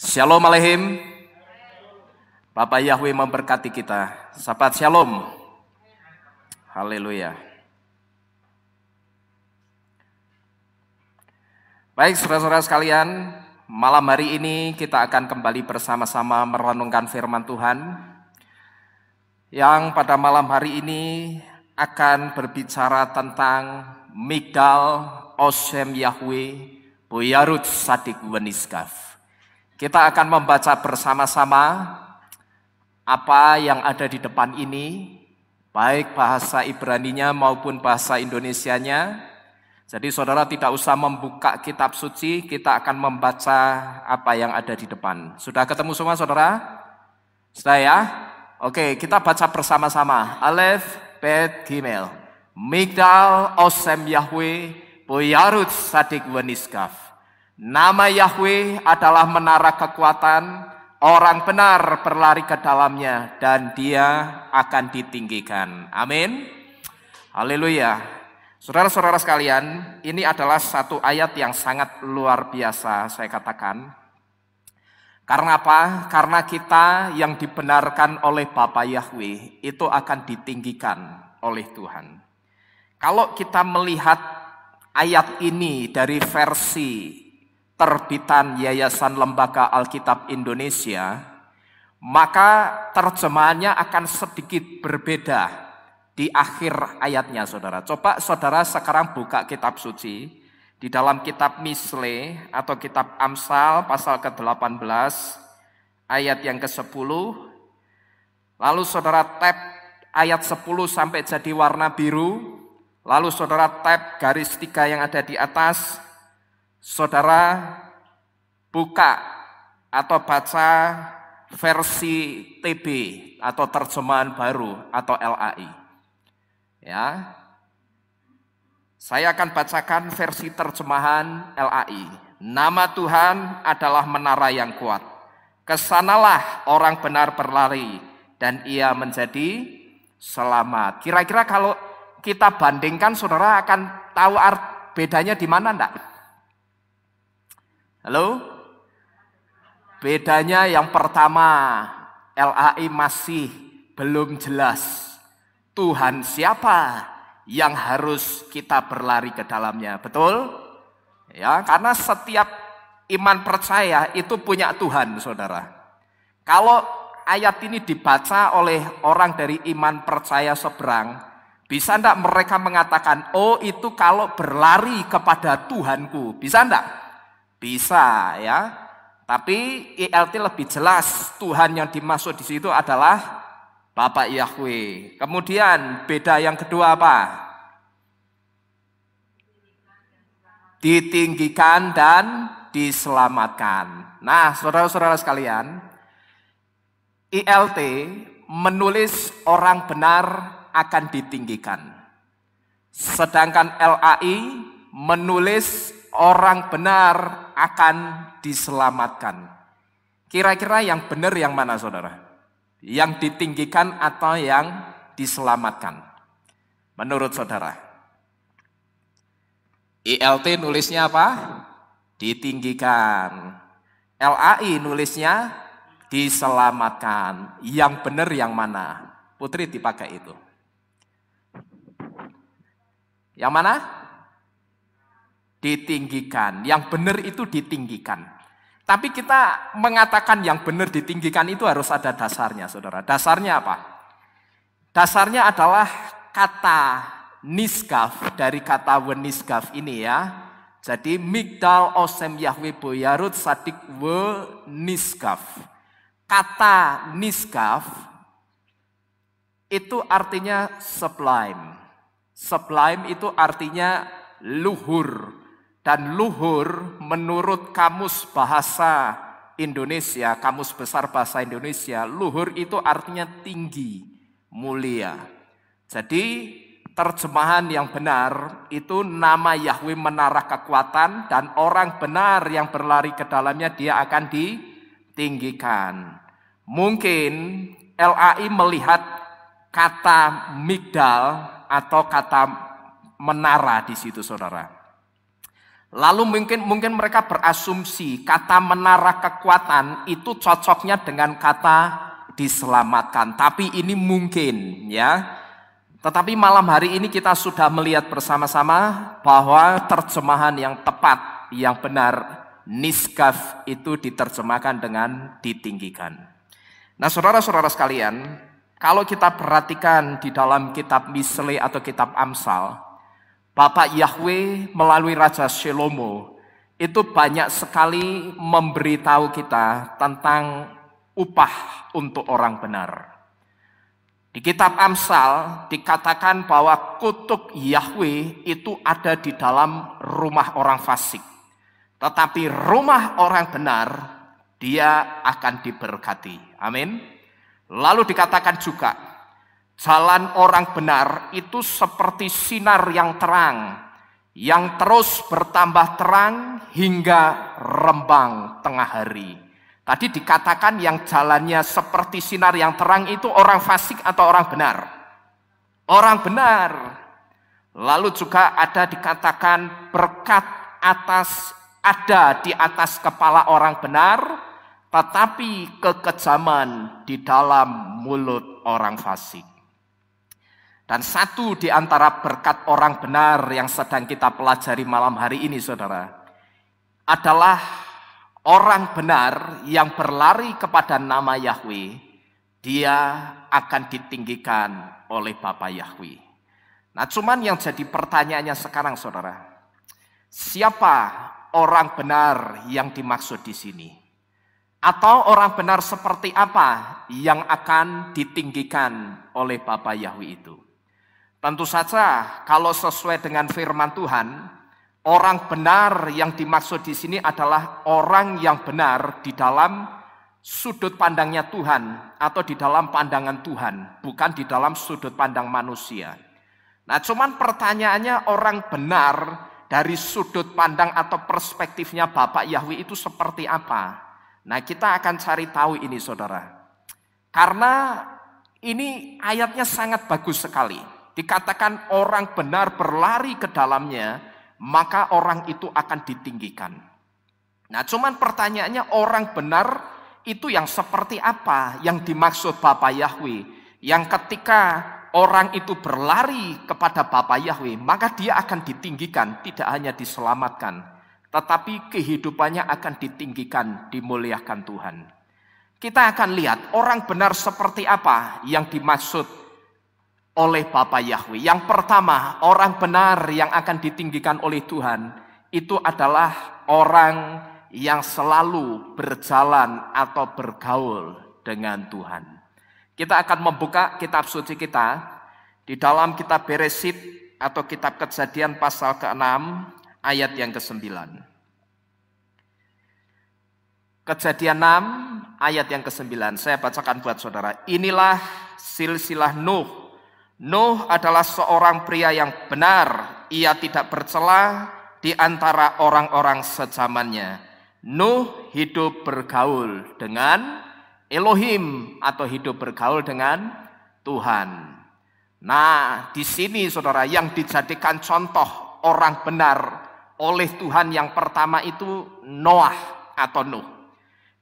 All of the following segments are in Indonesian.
Shalom Aleihim. Bapak Yahweh memberkati kita. Sahabat Shalom. Haleluya. Baik saudara-saudara sekalian, malam hari ini kita akan kembali bersama-sama merenungkan firman Tuhan yang pada malam hari ini akan berbicara tentang Migdal Osem Yahweh Boyarut Sadik Weniskaf. Kita akan membaca bersama-sama apa yang ada di depan ini, baik bahasa Ibraninya maupun bahasa Indonesianya. Jadi saudara tidak usah membuka kitab suci, kita akan membaca apa yang ada di depan. Sudah ketemu semua saudara? Sudah ya? Oke, kita baca bersama-sama. Alef, Bet, Gimel. Migdal Osem Yahweh Boyarut Sadik Weniskaf. Nama Yahweh adalah menara kekuatan, orang benar berlari ke dalamnya dan dia akan ditinggikan. Amin. Haleluya. Saudara-saudara sekalian, ini adalah satu ayat yang sangat luar biasa saya katakan. Karena apa? Karena kita yang dibenarkan oleh Bapa Yahweh itu akan ditinggikan oleh Tuhan. Kalau kita melihat ayat ini dari versi terbitan Yayasan Lembaga Alkitab Indonesia, maka terjemahannya akan sedikit berbeda di akhir ayatnya saudara. Coba saudara sekarang buka kitab suci di dalam kitab Misle atau kitab Amsal pasal ke-18 ayat yang ke-10. Lalu saudara tab ayat 10 sampai jadi warna biru. Lalu saudara tab garis 3 yang ada di atas. Saudara buka atau baca versi TB atau terjemahan baru atau LAI. Ya. Saya akan bacakan versi terjemahan LAI. Nama Tuhan adalah menara yang kuat. Kesanalah orang benar berlari dan ia menjadi selamat. Kira-kira kalau kita bandingkan saudara akan tahu bedanya di mana enggak? Halo? Bedanya yang pertama, LAI masih belum jelas. Tuhan siapa yang harus kita berlari ke dalamnya, betul? Ya, karena setiap iman percaya itu punya Tuhan, saudara. Kalau ayat ini dibaca oleh orang dari iman percaya seberang, bisa enggak mereka mengatakan, oh itu kalau berlari kepada Tuhanku, bisa enggak? Bisa ya, tapi ILT lebih jelas Tuhan yang dimaksud di situ adalah Bapak Yahweh. Kemudian beda yang kedua apa? Ditinggikan dan diselamatkan. Nah, saudara-saudara sekalian, ILT menulis orang benar akan ditinggikan. Sedangkan LAI menulis orang benar akan diselamatkan. Kira-kira yang benar yang mana saudara? Yang ditinggikan atau yang diselamatkan? Menurut saudara? ILT nulisnya apa? Ditinggikan. LAI nulisnya diselamatkan. Yang benar yang mana? Putri dipakai itu. Yang mana? Ditinggikan. Yang benar itu ditinggikan. Tapi kita mengatakan yang benar ditinggikan itu harus ada dasarnya, saudara. Dasarnya apa? Dasarnya adalah kata niskaf, dari kata weniskaf ini ya. Jadi Migdal Osem Yahweh Boyarut Sadik Weniskaf. Kata niskaf itu artinya sublime. Sublime itu artinya luhur. Dan luhur menurut Kamus Bahasa Indonesia, Kamus Besar Bahasa Indonesia, luhur itu artinya tinggi, mulia. Jadi terjemahan yang benar itu nama Yahweh menara kekuatan dan orang benar yang berlari ke dalamnya dia akan ditinggikan. Mungkin LAI melihat kata migdal atau kata menara di situ saudara. Lalu mungkin mereka berasumsi kata menara kekuatan itu cocoknya dengan kata diselamatkan. Tapi ini mungkin ya. Tetapi malam hari ini kita sudah melihat bersama-sama bahwa terjemahan yang tepat, yang benar, niskaf itu diterjemahkan dengan ditinggikan. Nah saudara-saudara sekalian, kalau kita perhatikan di dalam kitab Misle atau kitab Amsal, Bapak Yahweh melalui Raja Shelomo itu banyak sekali memberitahu kita tentang upah untuk orang benar. Di kitab Amsal dikatakan bahwa kutuk Yahweh itu ada di dalam rumah orang fasik. Tetapi rumah orang benar dia akan diberkati. Amin. Lalu dikatakan juga, jalan orang benar itu seperti sinar yang terang, yang terus bertambah terang hingga rembang tengah hari. Tadi dikatakan yang jalannya seperti sinar yang terang itu orang fasik atau orang benar? Orang benar. Lalu juga ada dikatakan berkat ada di atas kepala orang benar, tetapi kekejaman di dalam mulut orang fasik. Dan satu di antara berkat orang benar yang sedang kita pelajari malam hari ini saudara, adalah orang benar yang berlari kepada nama Yahweh, dia akan ditinggikan oleh Bapa Yahweh. Nah cuman yang jadi pertanyaannya sekarang saudara, siapa orang benar yang dimaksud di sini? Atau orang benar seperti apa yang akan ditinggikan oleh Bapa Yahweh itu? Tentu saja kalau sesuai dengan firman Tuhan, orang benar yang dimaksud di sini adalah orang yang benar di dalam sudut pandangnya Tuhan atau di dalam pandangan Tuhan, bukan di dalam sudut pandang manusia. Nah, cuman pertanyaannya orang benar dari sudut pandang atau perspektifnya Bapak Yahweh itu seperti apa? Nah, kita akan cari tahu ini saudara. Karena ini ayatnya sangat bagus sekali. Dikatakan orang benar berlari ke dalamnya, maka orang itu akan ditinggikan. Nah cuman pertanyaannya orang benar itu yang seperti apa yang dimaksud Bapa Yahweh? Yang ketika orang itu berlari kepada Bapa Yahweh, maka dia akan ditinggikan, tidak hanya diselamatkan, tetapi kehidupannya akan ditinggikan, dimuliakan Tuhan. Kita akan lihat orang benar seperti apa yang dimaksud oleh Bapa Yahweh. Yang pertama, orang benar yang akan ditinggikan oleh Tuhan itu adalah orang yang selalu berjalan atau bergaul dengan Tuhan. Kita akan membuka kitab suci kita di dalam kitab Beresit atau kitab Kejadian pasal ke-6 ayat yang ke-9. Kejadian 6 ayat yang ke-9. Saya bacakan buat saudara. Inilah silsilah Nuh. Nuh adalah seorang pria yang benar, ia tidak bercela di antara orang-orang sezamannya. Nuh hidup bergaul dengan Elohim atau hidup bergaul dengan Tuhan. Nah, di sini saudara yang dijadikan contoh orang benar oleh Tuhan yang pertama itu Noah atau Nuh.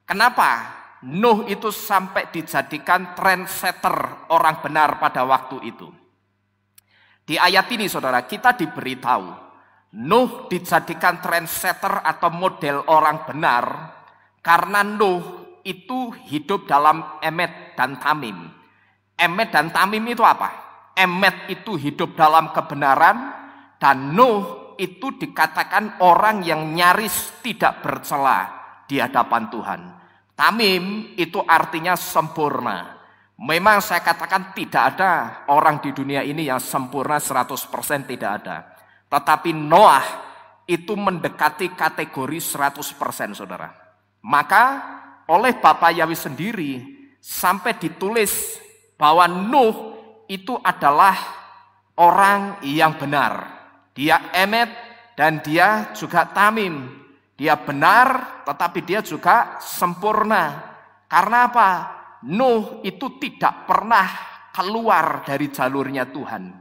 Kenapa? Nuh itu sampai dijadikan trendsetter orang benar pada waktu itu. Di ayat ini saudara kita diberitahu Nuh dijadikan trendsetter atau model orang benar karena Nuh itu hidup dalam Emet dan Tamim. Emet dan Tamim itu apa? Emet itu hidup dalam kebenaran dan Nuh itu dikatakan orang yang nyaris tidak bercela di hadapan Tuhan. Tamim itu artinya sempurna. Memang saya katakan tidak ada orang di dunia ini yang sempurna 100%, tidak ada. Tetapi Noah itu mendekati kategori 100% saudara. Maka oleh Bapa Yahweh sendiri sampai ditulis bahwa Nuh itu adalah orang yang benar. Dia Emet dan dia juga Tamim. Dia benar, tetapi dia juga sempurna. Karena apa? Nuh itu tidak pernah keluar dari jalurnya Tuhan.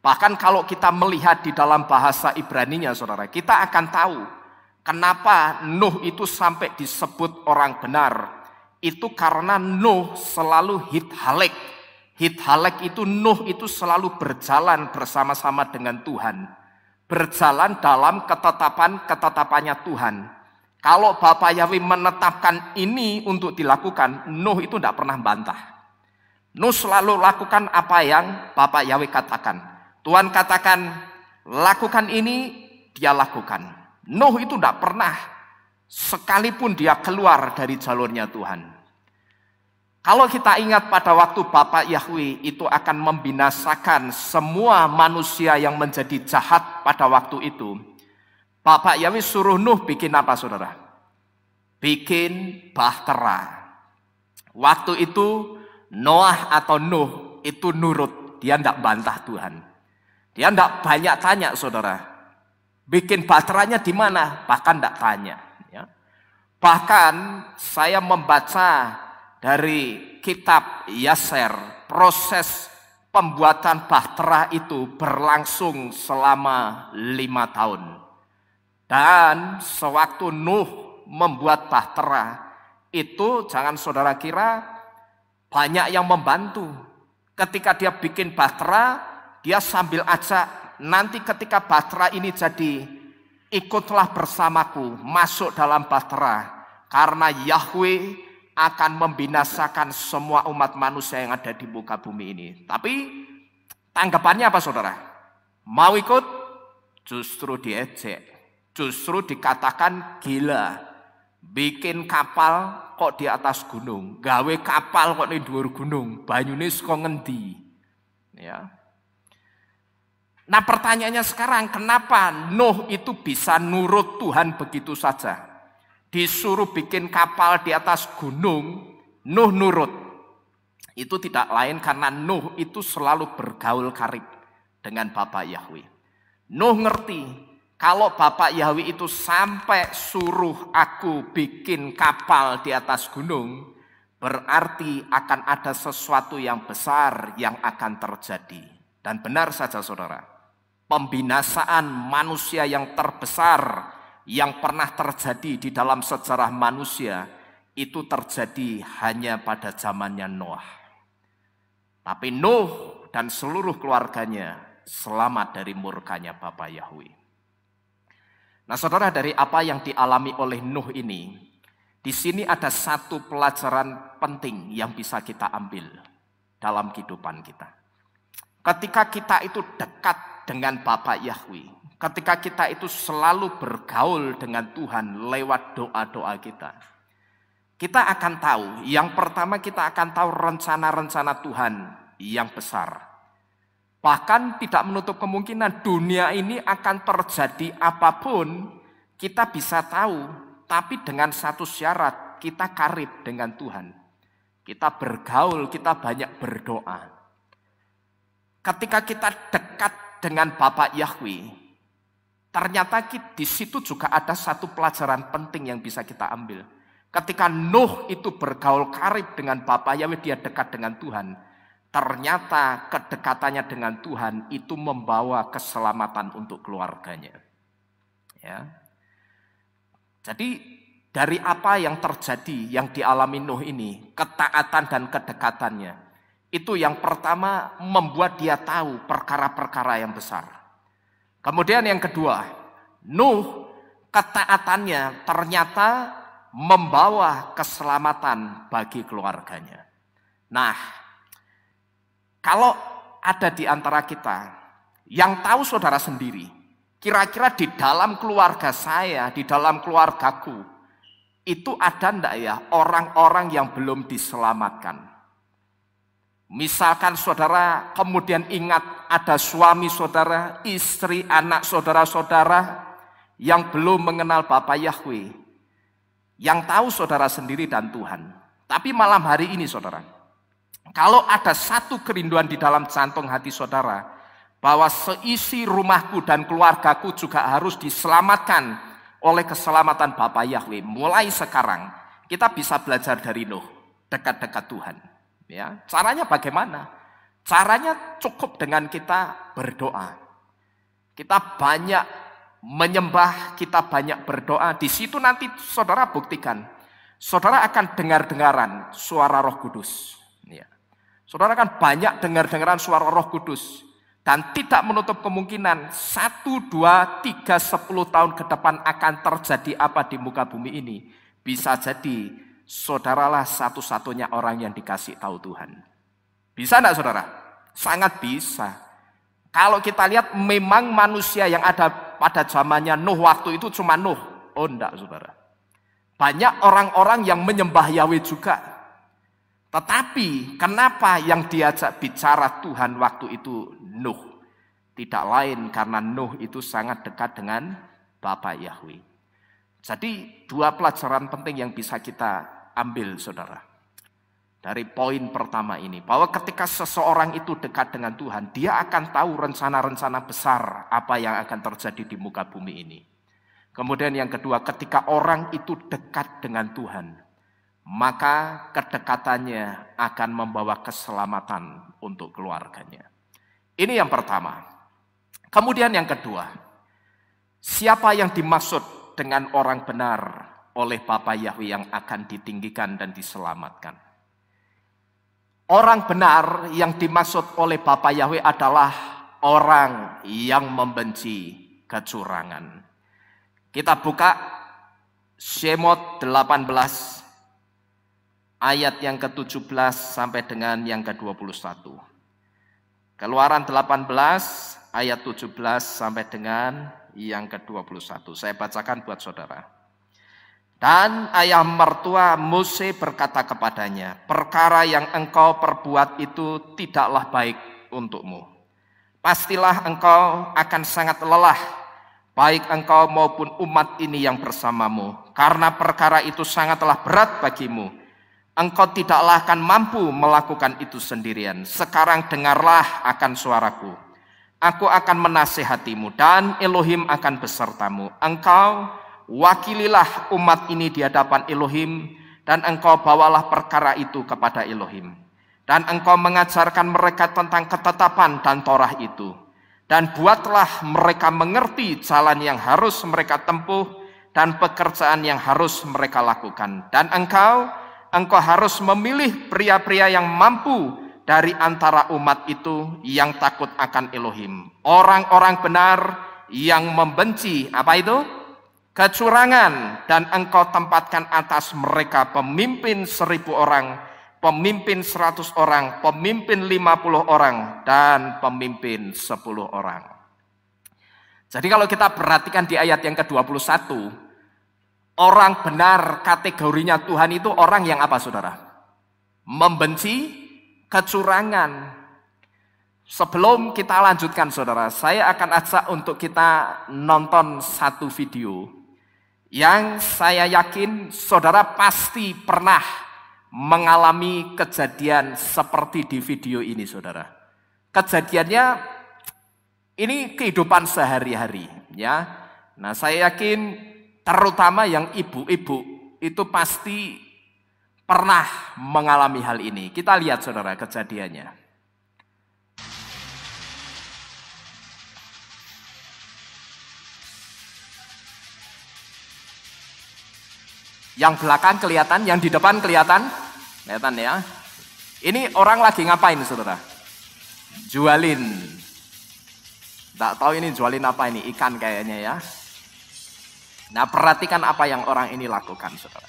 Bahkan kalau kita melihat di dalam bahasa Ibraninya, saudara, kita akan tahu kenapa Nuh itu sampai disebut orang benar. Itu karena Nuh selalu hithalek. Hithalek itu Nuh itu selalu berjalan bersama-sama dengan Tuhan. Berjalan dalam ketetapannya Tuhan. Kalau Bapak Yahweh menetapkan ini untuk dilakukan, Nuh itu tidak pernah bantah. Nuh selalu lakukan apa yang Bapak Yahweh katakan. Tuhan katakan, lakukan ini, dia lakukan. Nuh itu tidak pernah, sekalipun dia keluar dari jalurnya Tuhan. Kalau kita ingat pada waktu Bapak Yahweh itu akan membinasakan semua manusia yang menjadi jahat pada waktu itu, Bapak Yahweh suruh Nuh bikin apa, saudara? Bikin bahtera. Waktu itu Noah atau Nuh itu nurut, dia tidak bantah Tuhan. Dia tidak banyak tanya, saudara. Bikin bahteranya di mana? Bahkan tidak tanya. Ya. Bahkan saya membaca dari kitab Yaser, proses pembuatan bahtera itu berlangsung selama 5 tahun. Dan sewaktu Nuh membuat bahtera, itu jangan saudara kira banyak yang membantu. Ketika dia bikin bahtera, dia sambil ajak, nanti ketika bahtera ini jadi, ikutlah bersamaku masuk dalam bahtera. Karena Yahweh akan membinasakan semua umat manusia yang ada di muka bumi ini. Tapi tanggapannya apa, saudara? Mau ikut? Justru diejek. Justru dikatakan gila. Bikin kapal kok di atas gunung. Gawe kapal kok di dhuwur gunung. Banyune saka ngendi? Ya. Nah, pertanyaannya sekarang, kenapa Nuh itu bisa nurut Tuhan begitu saja? Disuruh bikin kapal di atas gunung, Nuh nurut. Itu tidak lain karena Nuh itu selalu bergaul karib dengan Bapak Yahweh. Nuh ngerti, kalau Bapak Yahweh itu sampai suruh aku bikin kapal di atas gunung, berarti akan ada sesuatu yang besar yang akan terjadi. Dan benar saja, saudara. Pembinasaan manusia yang terbesar yang pernah terjadi di dalam sejarah manusia itu terjadi hanya pada zamannya Noah. Tapi Nuh dan seluruh keluarganya selamat dari murkanya Bapa Yahweh. Nah, saudara, dari apa yang dialami oleh Nuh ini, di sini ada satu pelajaran penting yang bisa kita ambil dalam kehidupan kita. Ketika kita itu dekat dengan Bapak Yahweh, ketika kita itu selalu bergaul dengan Tuhan lewat doa-doa kita, kita akan tahu, yang pertama kita akan tahu rencana-rencana Tuhan yang besar. Bahkan tidak menutup kemungkinan dunia ini akan terjadi apapun, kita bisa tahu, tapi dengan satu syarat, kita karib dengan Tuhan. Kita bergaul, kita banyak berdoa. Ketika kita dekat dengan Bapak Yahweh, ternyata di situ juga ada satu pelajaran penting yang bisa kita ambil. Ketika Nuh itu bergaul karib dengan Bapak Yahweh, dia dekat dengan Tuhan. Ternyata kedekatannya dengan Tuhan itu membawa keselamatan untuk keluarganya. Ya. Jadi dari apa yang terjadi, yang dialami Nuh ini, ketaatan dan kedekatannya, itu yang pertama membuat dia tahu perkara-perkara yang besar. Kemudian yang kedua, Nuh ketaatannya ternyata membawa keselamatan bagi keluarganya. Nah, kalau ada di antara kita yang tahu saudara sendiri, kira-kira di dalam keluarga saya, di dalam keluargaku, itu ada enggak ya orang-orang yang belum diselamatkan? Misalkan saudara kemudian ingat ada suami saudara, istri, anak saudara-saudara yang belum mengenal Bapa Yahweh, yang tahu saudara sendiri dan Tuhan. Tapi malam hari ini saudara, kalau ada satu kerinduan di dalam jantung hati saudara, bahwa seisi rumahku dan keluargaku juga harus diselamatkan oleh keselamatan Bapa Yahweh. Mulai sekarang kita bisa belajar dari Nuh, dekat-dekat Tuhan. Ya, caranya bagaimana? Caranya cukup dengan kita berdoa. Kita banyak menyembah, kita banyak berdoa. Di situ nanti saudara buktikan, saudara akan dengar-dengaran suara Roh Kudus. Ya. Saudara akan banyak dengar-dengaran suara Roh Kudus. Dan tidak menutup kemungkinan 1, 2, 3, 10 tahun ke depan akan terjadi apa di muka bumi ini. Bisa jadi saudaralah satu-satunya orang yang dikasih tahu Tuhan. Bisa enggak saudara? Sangat bisa. Kalau kita lihat memang manusia yang ada pada zamannya Nuh waktu itu cuma Nuh. Oh enggak saudara. Banyak orang-orang yang menyembah Yahweh juga. Tetapi kenapa yang diajak bicara Tuhan waktu itu Nuh? Tidak lain karena Nuh itu sangat dekat dengan Bapa Yahweh. Jadi 2 pelajaran penting yang bisa kita ambil saudara. Dari poin pertama ini, bahwa ketika seseorang itu dekat dengan Tuhan, dia akan tahu rencana-rencana besar apa yang akan terjadi di muka bumi ini. Kemudian yang kedua, ketika orang itu dekat dengan Tuhan, maka kedekatannya akan membawa keselamatan untuk keluarganya. Ini yang pertama. Kemudian yang kedua, siapa yang dimaksud dengan orang benar oleh Bapa Yahweh yang akan ditinggikan dan diselamatkan? Orang benar yang dimaksud oleh Bapa Yahweh adalah orang yang membenci kecurangan. Kita buka Shemot 18 ayat yang ke-17 sampai dengan yang ke-21. Keluaran 18 ayat 17 sampai dengan yang ke-21. Saya bacakan buat saudara. Dan ayah mertua Mose berkata kepadanya, perkara yang engkau perbuat itu tidaklah baik untukmu. Pastilah engkau akan sangat lelah, baik engkau maupun umat ini yang bersamamu. Karena perkara itu sangatlah berat bagimu. Engkau tidaklah akan mampu melakukan itu sendirian. Sekarang dengarlah akan suaraku. Aku akan menasihatimu dan Elohim akan besertamu. Engkau wakililah umat ini di hadapan Elohim, dan engkau bawalah perkara itu kepada Elohim. Dan engkau mengajarkan mereka tentang ketetapan dan Torah itu. Dan buatlah mereka mengerti jalan yang harus mereka tempuh dan pekerjaan yang harus mereka lakukan. Dan engkau harus memilih pria-pria yang mampu dari antara umat itu yang takut akan Elohim. Orang-orang benar yang membenci, apa itu? Kecurangan, dan engkau tempatkan atas mereka pemimpin 1000 orang, pemimpin 100 orang, pemimpin 50 orang, dan pemimpin 10 orang. Jadi kalau kita perhatikan di ayat yang ke-21, orang benar kategorinya Tuhan itu orang yang apa saudara? Membenci kecurangan. Sebelum kita lanjutkan saudara, saya akan ajak untuk kita nonton satu video yang saya yakin saudara pasti pernah mengalami kejadian seperti di video ini saudara. Kejadiannya ini kehidupan sehari-hari ya. Nah saya yakin terutama yang ibu-ibu itu pasti pernah mengalami hal ini. Kita lihat saudara kejadiannya. Yang belakang kelihatan, yang di depan kelihatan? Kelihatan ya. Ini orang lagi ngapain saudara? Jualin. Nggak tahu ini jualin apa ini, ikan kayaknya ya. Nah perhatikan apa yang orang ini lakukan saudara.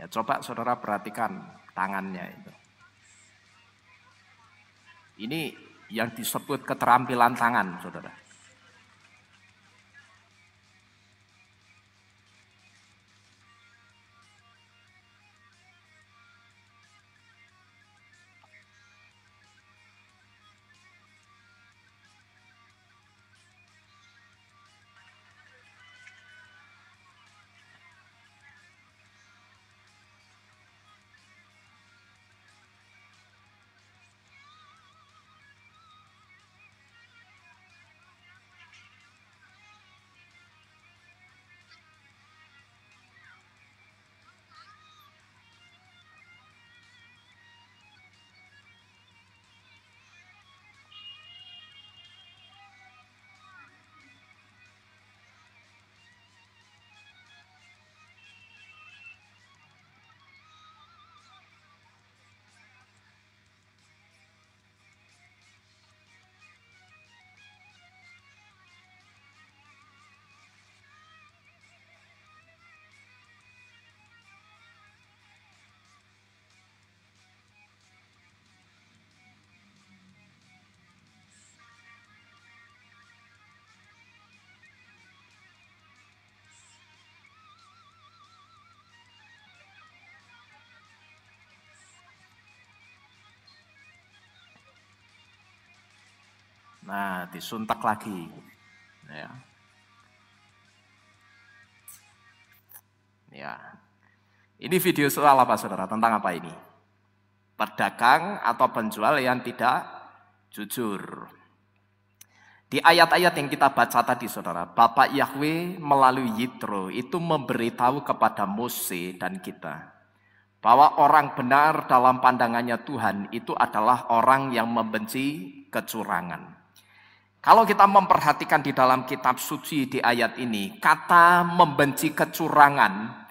Ya, coba saudara perhatikan tangannya itu. Ini yang disebut keterampilan tangan, saudara. Nah, disuntak lagi. Ya. Ya. Ini video soal apa, saudara? Tentang apa ini? Pedagang atau penjual yang tidak jujur. Di ayat-ayat yang kita baca tadi, saudara, Bapak Yahweh melalui Yitro itu memberitahu kepada Mose dan kita bahwa orang benar dalam pandangannya Tuhan itu adalah orang yang membenci kecurangan. Kalau kita memperhatikan di dalam kitab suci di ayat ini, kata membenci kecurangan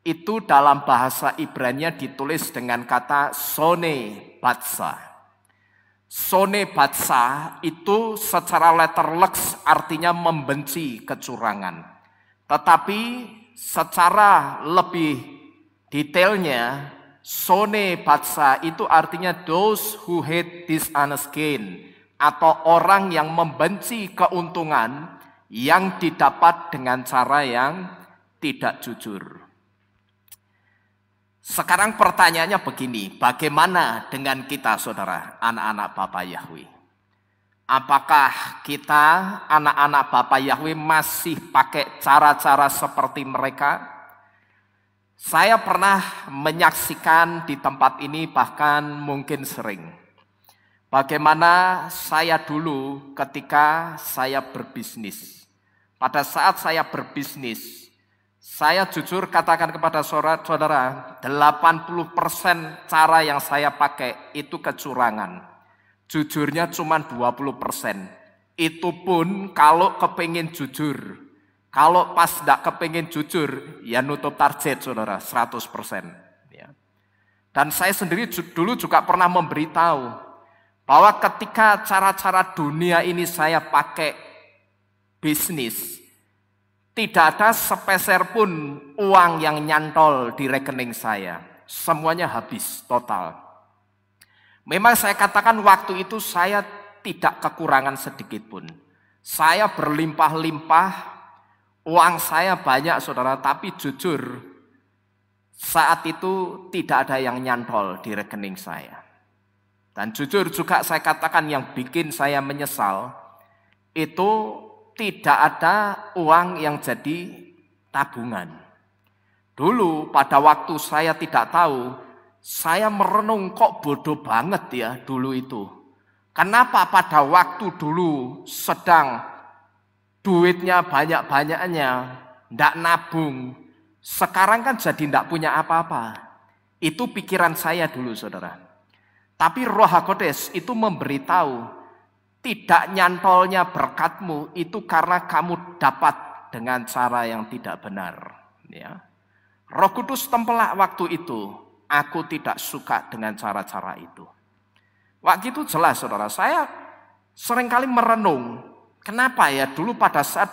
itu dalam bahasa Ibrani ditulis dengan kata sone batsa. Sone batsa itu secara letterleks artinya membenci kecurangan. Tetapi secara lebih detailnya, sone batsa itu artinya those who hate dishonest gain, atau orang yang membenci keuntungan yang didapat dengan cara yang tidak jujur. Sekarang pertanyaannya begini, bagaimana dengan kita, saudara, anak-anak Bapak Yahweh? Apakah kita, anak-anak Bapak Yahweh, masih pakai cara-cara seperti mereka? Saya pernah menyaksikan di tempat ini, bahkan mungkin sering, bagaimana saya dulu ketika saya berbisnis. Pada saat saya berbisnis, saya jujur katakan kepada saudara, 80% cara yang saya pakai itu kecurangan. Jujurnya cuma 20%. Itu pun kalau kepingin jujur. Kalau pas tidak kepingin jujur, ya nutup target, saudara, 100%. Ya. Dan saya sendiri dulu juga pernah memberitahu bahwa ketika cara-cara dunia ini saya pakai bisnis, tidak ada sepeser pun uang yang nyantol di rekening saya. Semuanya habis total. Memang saya katakan waktu itu saya tidak kekurangan sedikit pun. Saya berlimpah-limpah, uang saya banyak, saudara, tapi jujur saat itu tidak ada yang nyantol di rekening saya. Dan jujur juga saya katakan yang bikin saya menyesal, itu tidak ada uang yang jadi tabungan. Dulu pada waktu saya tidak tahu, saya merenung kok bodoh banget ya dulu itu. Kenapa pada waktu dulu sedang duitnya banyak-banyaknya, ndak nabung, sekarang kan jadi ndak punya apa-apa. Itu pikiran saya dulu, saudara. Tapi Roh HaKodes itu memberitahu, tidak nyantolnya berkatmu itu karena kamu dapat dengan cara yang tidak benar. Ya. Roh Kudus tempelak waktu itu, aku tidak suka dengan cara-cara itu. Waktu itu jelas, saudara, saya seringkali merenung, kenapa ya dulu pada saat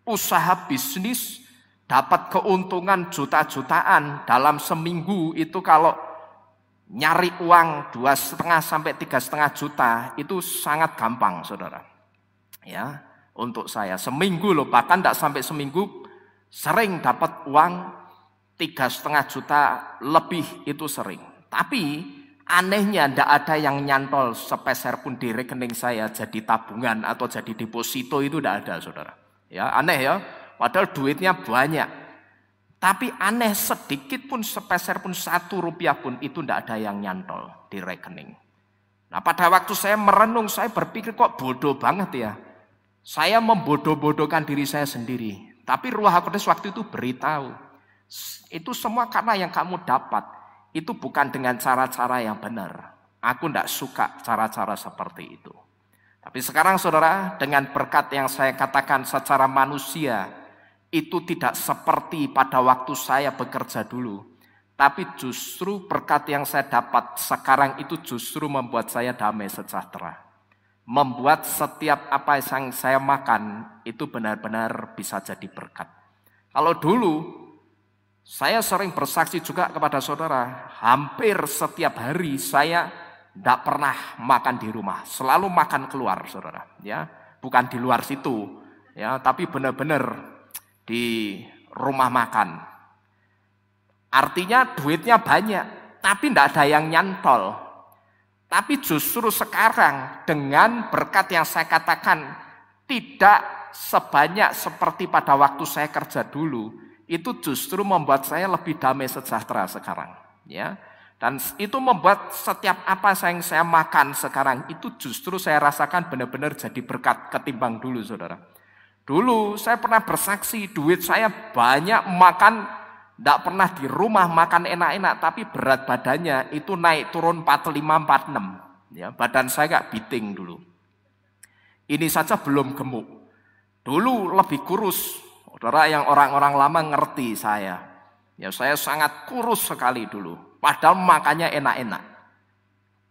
usaha bisnis, dapat keuntungan juta-jutaan dalam seminggu itu kalau nyari uang 2,5 sampai 3,5 juta itu sangat gampang, saudara. Ya, untuk saya seminggu loh, bahkan tidak sampai seminggu sering dapat uang 3,5 juta lebih itu sering. Tapi anehnya tidak ada yang nyantol sepeser pun di rekening saya jadi tabungan atau jadi deposito, itu tidak ada, saudara. Ya, aneh ya, padahal duitnya banyak. Tapi aneh, sedikit pun sepeser pun 1 rupiah pun itu tidak ada yang nyantol di rekening. Nah, pada waktu saya merenung, saya berpikir kok bodoh banget ya. Saya membodoh-bodohkan diri saya sendiri. Tapi Ruh Kudus waktu itu beritahu, itu semua karena yang kamu dapat itu bukan dengan cara-cara yang benar. Aku tidak suka cara-cara seperti itu. Tapi sekarang saudara, dengan berkat yang saya katakan secara manusia, itu tidak seperti pada waktu saya bekerja dulu. Tapi justru berkat yang saya dapat sekarang itu justru membuat saya damai sejahtera. Membuat setiap apa yang saya makan itu benar-benar bisa jadi berkat. Kalau dulu, saya sering bersaksi juga kepada saudara, hampir setiap hari saya tidak pernah makan di rumah, selalu makan keluar, saudara. Ya, bukan di luar situ, ya, tapi benar-benar di rumah makan. Artinya duitnya banyak, tapi tidak ada yang nyantol. Tapi justru sekarang dengan berkat yang saya katakan tidak sebanyak seperti pada waktu saya kerja dulu, itu justru membuat saya lebih damai sejahtera sekarang. Ya, dan itu membuat setiap apa yang saya makan sekarang itu justru saya rasakan benar-benar jadi berkat ketimbang dulu, saudara. Dulu saya pernah bersaksi, duit saya banyak, makan tidak pernah di rumah makan enak-enak, tapi berat badannya itu naik turun 45, 46. Ya, badan saya gak biting dulu. Ini saja belum gemuk. Dulu lebih kurus. Saudara, yang orang-orang lama ngerti saya. Ya, saya sangat kurus sekali dulu. Padahal makannya enak-enak.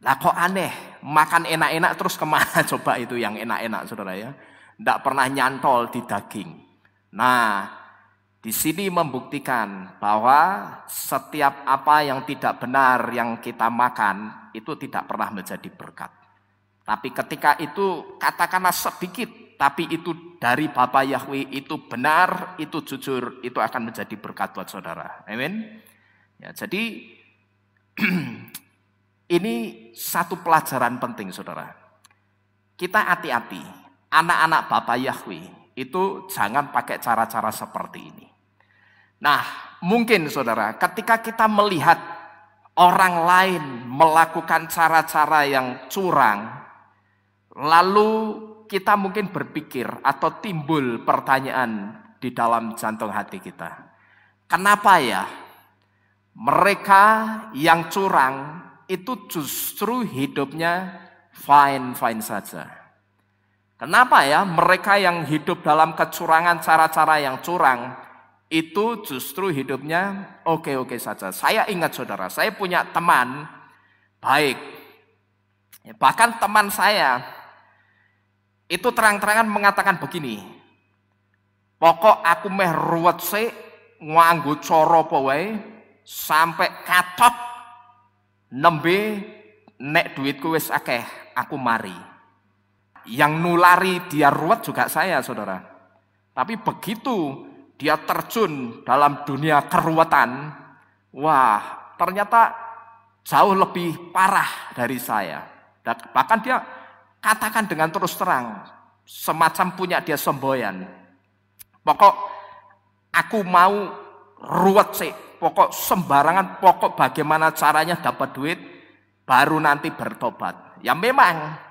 Lah kok aneh, makan enak-enak terus kemana coba itu yang enak-enak, saudara ya? Tidak pernah nyantol di daging. Nah, di sini membuktikan bahwa setiap apa yang tidak benar yang kita makan itu tidak pernah menjadi berkat. Tapi ketika itu katakanlah sedikit, tapi itu dari Bapa Yahweh, itu benar, itu jujur, itu akan menjadi berkat buat saudara. Amin. Ya, jadi ini satu pelajaran penting, saudara. Kita hati-hati. Anak-anak Bapa Yahweh itu jangan pakai cara-cara seperti ini. Nah, mungkin saudara, ketika kita melihat orang lain melakukan cara-cara yang curang, lalu kita mungkin berpikir atau timbul pertanyaan di dalam jantung hati kita. Kenapa ya mereka yang curang itu justru hidupnya fine-fine saja? Kenapa ya mereka yang hidup dalam kecurangan, cara-cara yang curang, itu justru hidupnya oke-oke saja. Saya ingat saudara, saya punya teman baik. Bahkan teman saya itu terang-terangan mengatakan begini, pokok aku meh ruwet sik nganggo cara apa wae sampai katok nembe nek duitku wis akeh aku mari. Yang nulari dia ruwet juga saya, saudara. Tapi begitu dia terjun dalam dunia keruwetan, wah ternyata jauh lebih parah dari saya. Dan bahkan dia katakan dengan terus terang, semacam punya dia semboyan. Pokok aku mau ruwet sih, pokok sembarangan, pokok bagaimana caranya dapat duit, baru nanti bertobat. Ya memang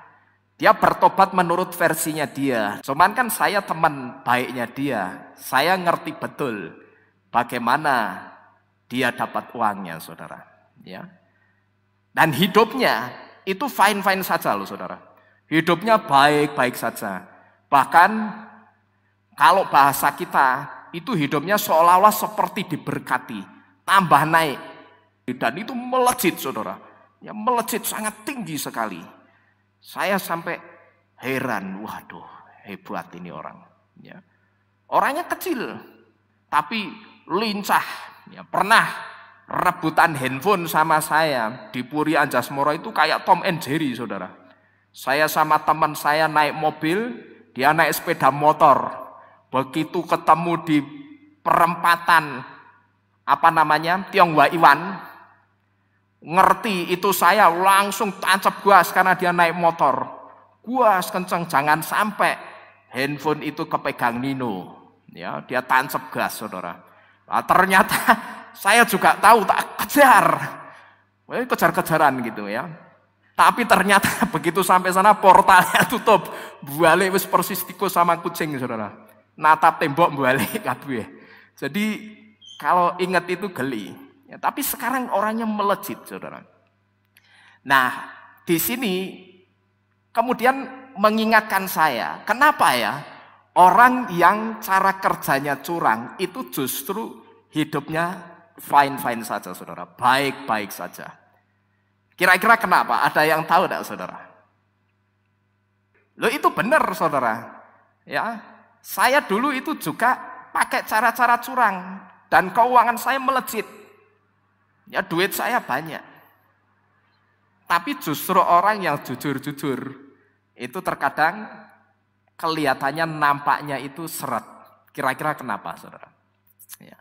dia bertobat menurut versinya dia. Cuman kan saya teman baiknya dia. Saya ngerti betul bagaimana dia dapat uangnya, saudara. Ya. Dan hidupnya itu fine-fine saja loh, saudara. Hidupnya baik-baik saja. Bahkan kalau bahasa kita itu hidupnya seolah-olah seperti diberkati, tambah naik. Dan itu melejit, saudara. Ya, melejit sangat tinggi sekali. Saya sampai heran, waduh hebat ini orang. Ya. Orangnya kecil, tapi lincah. Ya, pernah rebutan handphone sama saya di Puri Anjasmara itu kayak Tom and Jerry, saudara. Saya sama teman saya naik mobil, dia naik sepeda motor. Begitu ketemu di perempatan Tionghoa Iwan, ngerti itu saya langsung tancap gas karena dia naik motor. Gas kenceng, jangan sampai handphone itu kepegang Nino. Ya, dia tancap gas, saudara. Nah, ternyata saya juga tahu tak kejar. Kejar-kejaran gitu ya. Tapi ternyata begitu sampai sana portalnya tutup. Balik wis persis tikus sama kucing, saudara. Natap tembok balik kabeh. Jadi kalau ingat itu geli. Ya, tapi sekarang orangnya melejit, saudara. Nah, di sini kemudian mengingatkan saya, kenapa ya orang yang cara kerjanya curang itu justru hidupnya fine-fine saja, saudara. Baik-baik saja. Kira-kira kenapa? Ada yang tahu enggak, saudara? Loh, itu benar, saudara. Ya, saya dulu itu juga pakai cara-cara curang dan keuangan saya melejit. Ya, duit saya banyak. Tapi justru orang yang jujur-jujur itu terkadang kelihatannya nampaknya itu seret. Kira-kira kenapa, saudara? Ya.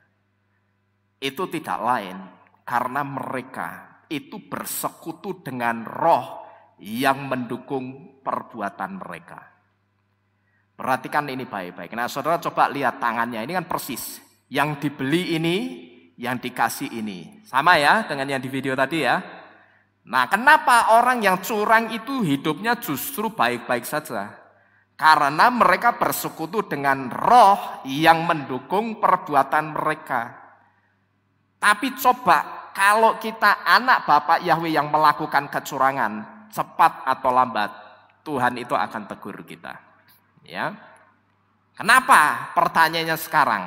Itu tidak lain karena mereka itu bersekutu dengan roh yang mendukung perbuatan mereka. Perhatikan ini baik-baik. Nah, saudara coba lihat tangannya, ini kan persis. Yang dibeli ini, yang dikasih ini. Sama ya dengan yang di video tadi ya. Nah, kenapa orang yang curang itu hidupnya justru baik-baik saja? Karena mereka bersekutu dengan roh yang mendukung perbuatan mereka. Tapi coba kalau kita anak Bapak Yahweh yang melakukan kecurangan, cepat atau lambat, Tuhan itu akan tegur kita. Ya. Kenapa? Pertanyaannya sekarang.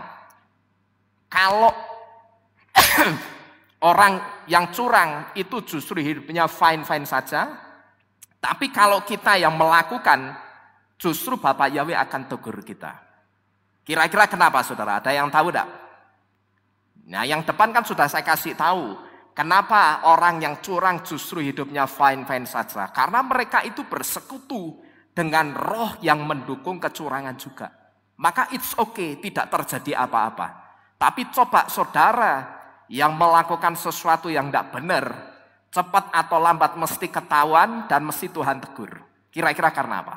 Kalau orang yang curang itu justru hidupnya fine-fine saja, tapi kalau kita yang melakukan, justru Bapak Yahweh akan tegur kita. Kira-kira kenapa, saudara? Ada yang tahu enggak? Nah, yang depan kan sudah saya kasih tahu. Kenapa orang yang curang justru hidupnya fine-fine saja? Karena mereka itu bersekutu dengan roh yang mendukung kecurangan juga. Maka it's okay, tidak terjadi apa-apa. Tapi coba saudara yang melakukan sesuatu yang tidak benar, cepat atau lambat mesti ketahuan dan mesti Tuhan tegur. Kira-kira karena apa?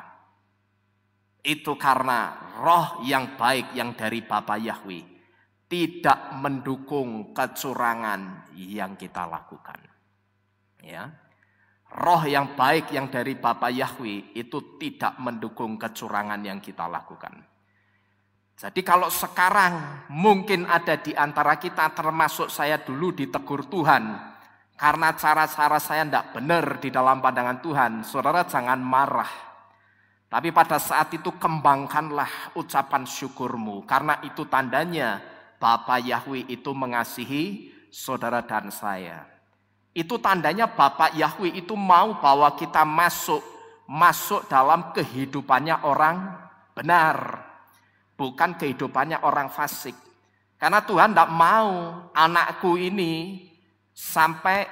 Itu karena roh yang baik yang dari Bapa Yahweh tidak mendukung kecurangan yang kita lakukan. Ya. Roh yang baik yang dari Bapa Yahweh itu tidak mendukung kecurangan yang kita lakukan. Jadi kalau sekarang mungkin ada di antara kita, termasuk saya dulu, ditegur Tuhan karena cara-cara saya tidak benar di dalam pandangan Tuhan, saudara jangan marah. Tapi pada saat itu kembangkanlah ucapan syukurmu, karena itu tandanya Bapa Yahweh itu mengasihi saudara dan saya. Itu tandanya Bapa Yahweh itu mau bahwa kita masuk dalam kehidupannya orang benar, bukan kehidupannya orang fasik. Karena Tuhan tidak mau anakku ini sampai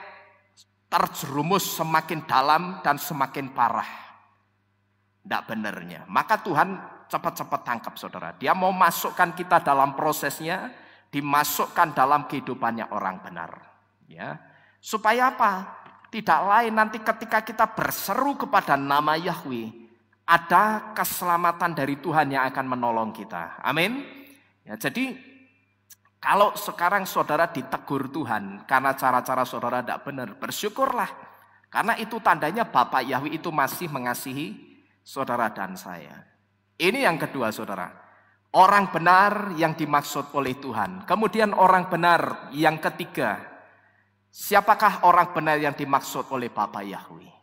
terjerumus semakin dalam dan semakin parah. Tidak benarnya. Maka Tuhan cepat-cepat tangkap, saudara. Dia mau masukkan kita dalam prosesnya, dimasukkan dalam kehidupannya orang benar. Ya, supaya apa? Tidak lain nanti ketika kita berseru kepada nama Yahweh, ada keselamatan dari Tuhan yang akan menolong kita. Amin. Ya, jadi kalau sekarang saudara ditegur Tuhan karena cara-cara saudara tidak benar, bersyukurlah. Karena itu tandanya Bapa Yahweh itu masih mengasihi saudara dan saya. Ini yang kedua, saudara. Orang benar yang dimaksud oleh Tuhan. Kemudian orang benar yang ketiga. Siapakah orang benar yang dimaksud oleh Bapa Yahweh?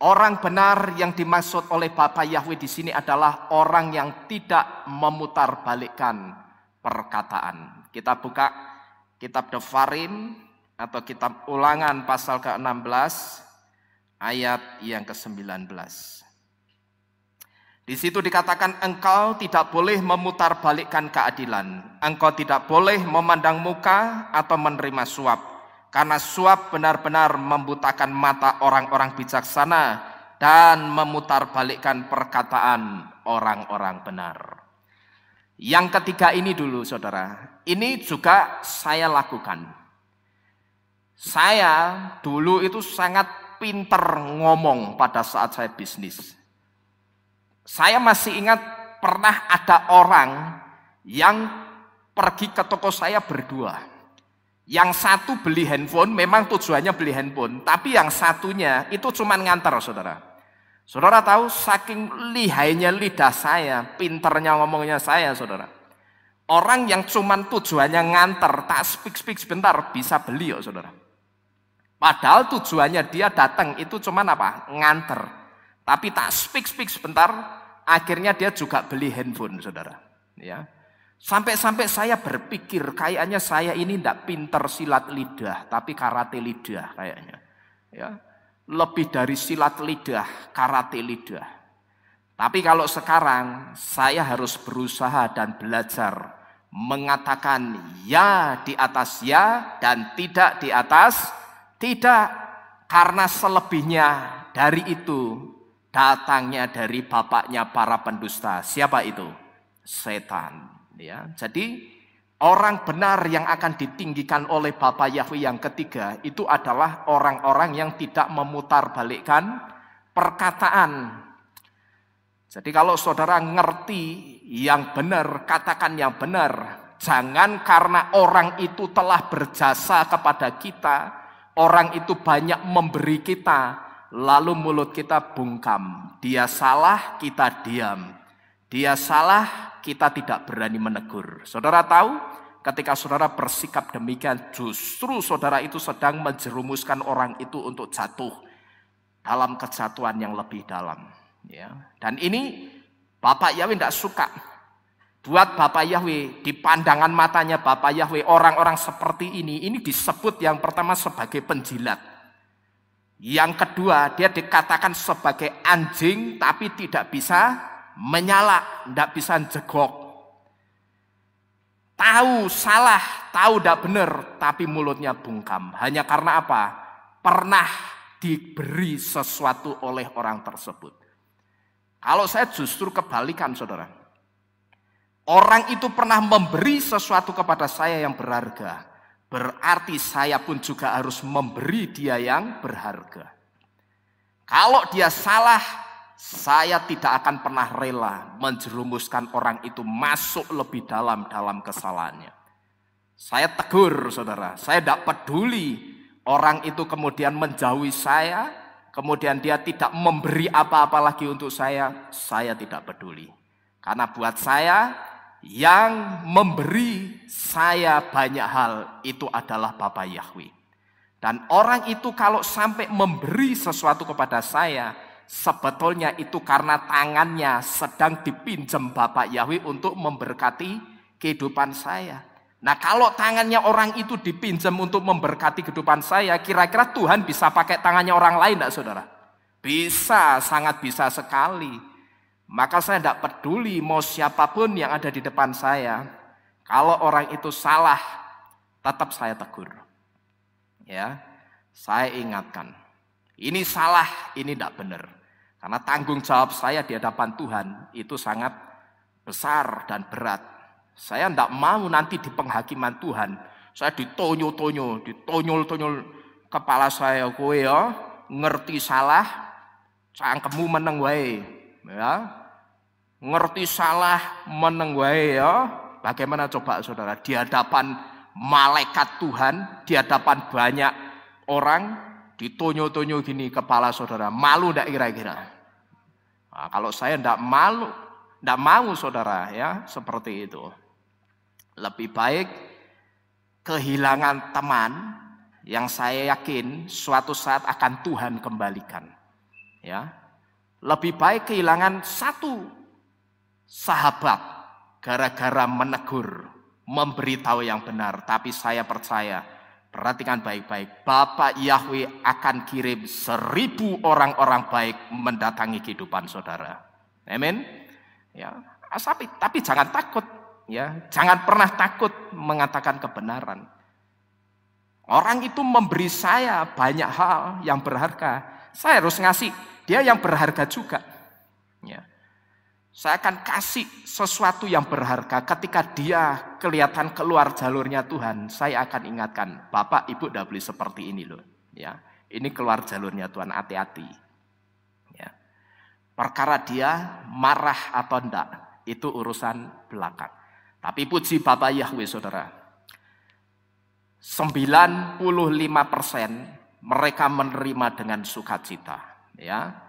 Orang benar yang dimaksud oleh Bapa Yahweh di sini adalah orang yang tidak memutarbalikkan perkataan. Kita buka kitab Devarim atau kitab Ulangan pasal ke-16 ayat yang ke-19. Di situ dikatakan engkau tidak boleh memutarbalikkan keadilan. Engkau tidak boleh memandang muka atau menerima suap. Karena suap benar-benar membutakan mata orang-orang bijaksana dan memutarbalikkan perkataan orang-orang benar. Yang ketiga ini dulu saudara, ini juga saya lakukan. Saya dulu itu sangat pinter ngomong pada saat saya bisnis. Saya masih ingat pernah ada orang yang pergi ke toko saya berdua. Yang satu beli handphone, memang tujuannya beli handphone. Tapi yang satunya itu cuma nganter saudara. Saudara tahu saking lihainya lidah saya, pinternya ngomongnya saya saudara. Orang yang cuma tujuannya nganter, tak speak sebentar bisa beli ya saudara. Padahal tujuannya dia datang itu cuma apa? Nganter. Tapi tak speak sebentar, akhirnya dia juga beli handphone, saudara. Ya, sampai-sampai saya berpikir, kayaknya saya ini tidak pinter silat lidah, tapi karate lidah kayaknya. Ya, lebih dari silat lidah, karate lidah. Tapi kalau sekarang saya harus berusaha dan belajar mengatakan ya di atas ya dan tidak di atas tidak, karena selebihnya dari itu datangnya dari bapaknya para pendusta. Siapa itu? Setan. Ya, jadi orang benar yang akan ditinggikan oleh Bapa Yahweh yang ketiga itu adalah orang-orang yang tidak memutarbalikkan perkataan. Jadi kalau saudara ngerti yang benar, katakan yang benar. Jangan karena orang itu telah berjasa kepada kita, orang itu banyak memberi kita, lalu mulut kita bungkam. Dia salah, kita diam. Dia salah, kita tidak berani menegur. Saudara tahu, ketika saudara bersikap demikian, justru saudara itu sedang menjerumuskan orang itu untuk jatuh dalam kejatuhan yang lebih dalam. Ya. Dan ini Bapak Yahweh tidak suka. Buat Bapak Yahweh, di pandangan matanya Bapak Yahweh, orang-orang seperti ini disebut yang pertama sebagai penjilat. Yang kedua, dia dikatakan sebagai anjing tapi tidak bisa menyala, tidak bisa jegok. Tahu salah, tahu tidak benar, tapi mulutnya bungkam. Hanya karena apa? Pernah diberi sesuatu oleh orang tersebut. Kalau saya justru kebalikan saudara. Orang itu pernah memberi sesuatu kepada saya yang berharga. Berarti saya pun juga harus memberi dia yang berharga. Kalau dia salah, saya tidak akan pernah rela menjerumuskan orang itu masuk lebih dalam kesalahannya. Saya tegur saudara, saya tidak peduli orang itu kemudian menjauhi saya, kemudian dia tidak memberi apa-apa lagi untuk saya tidak peduli. Karena buat saya, yang memberi saya banyak hal itu adalah Bapa Yahweh. Dan orang itu kalau sampai memberi sesuatu kepada saya, sebetulnya itu karena tangannya sedang dipinjam Bapa Yahweh untuk memberkati kehidupan saya. Nah kalau tangannya orang itu dipinjam untuk memberkati kehidupan saya, kira-kira Tuhan bisa pakai tangannya orang lain enggak saudara? Bisa, sangat bisa sekali. Maka saya tidak peduli mau siapapun yang ada di depan saya. Kalau orang itu salah, tetap saya tegur. Ya, saya ingatkan. Ini salah, ini tidak benar. Karena tanggung jawab saya di hadapan Tuhan itu sangat besar dan berat. Saya tidak mau nanti di penghakiman Tuhan, saya ditonyol-tonyol kepala saya, kowe ya ngerti salah, cangkemmu meneng wae. Ya, ngerti salah meneng wae ya. Bagaimana coba saudara di hadapan malaikat Tuhan, di hadapan banyak orang ditonyo-tonyo gini kepala saudara, malu enggak kira-kira? Nah, kalau saya enggak malu, enggak mau saudara ya seperti itu. Lebih baik kehilangan teman yang saya yakin suatu saat akan Tuhan kembalikan. Ya. Lebih baik kehilangan satu sahabat gara-gara menegur, memberitahu yang benar. Tapi saya percaya, perhatikan baik-baik, Bapak Yahweh akan kirim 1000 orang-orang baik mendatangi kehidupan saudara. Amin. Ya, tapi jangan takut, ya. Jangan pernah takut mengatakan kebenaran. Orang itu memberi saya banyak hal yang berharga. Saya harus ngasih dia yang berharga juga. Ya. Saya akan kasih sesuatu yang berharga ketika dia kelihatan keluar jalurnya Tuhan. Saya akan ingatkan, Bapak, Ibu tidak boleh seperti ini loh. Ya, ini keluar jalurnya Tuhan, hati-hati. Ya. Perkara dia marah atau enggak, itu urusan belakang. Tapi puji Bapak Yahweh, saudara. 95% mereka menerima dengan sukacita. Ya.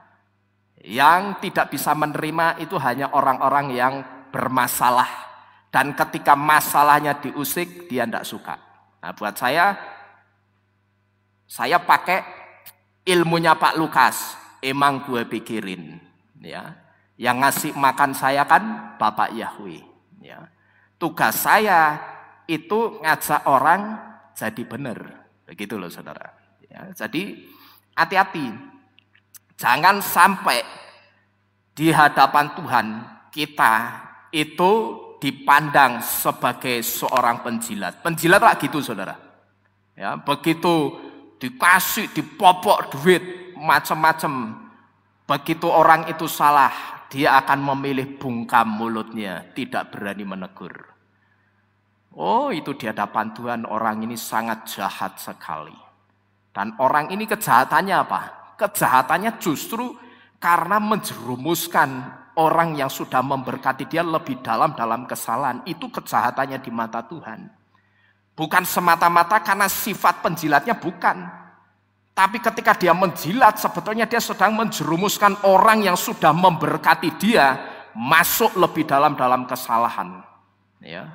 Yang tidak bisa menerima itu hanya orang-orang yang bermasalah. Dan ketika masalahnya diusik, dia tidak suka. Nah, buat saya pakai ilmunya Pak Lukas. Emang gue pikirin. Ya. Yang ngasih makan saya kan Bapak Yahweh. Ya. Tugas saya itu ngajak orang jadi benar. Begitu loh saudara. Ya. Jadi hati-hati. Jangan sampai di hadapan Tuhan kita itu dipandang sebagai seorang penjilat. Penjilat lah gitu saudara. Ya, begitu dikasih, dipopok duit macam-macam. Begitu orang itu salah, dia akan memilih bungkam mulutnya, tidak berani menegur. Oh, itu di hadapan Tuhan orang ini sangat jahat sekali. Dan orang ini kejahatannya apa? Kejahatannya justru karena menjerumuskan orang yang sudah memberkati dia lebih dalam kesalahan. Itu kejahatannya di mata Tuhan. Bukan semata-mata karena sifat penjilatnya, bukan. Tapi ketika dia menjilat, sebetulnya dia sedang menjerumuskan orang yang sudah memberkati dia masuk lebih dalam kesalahan. Ya.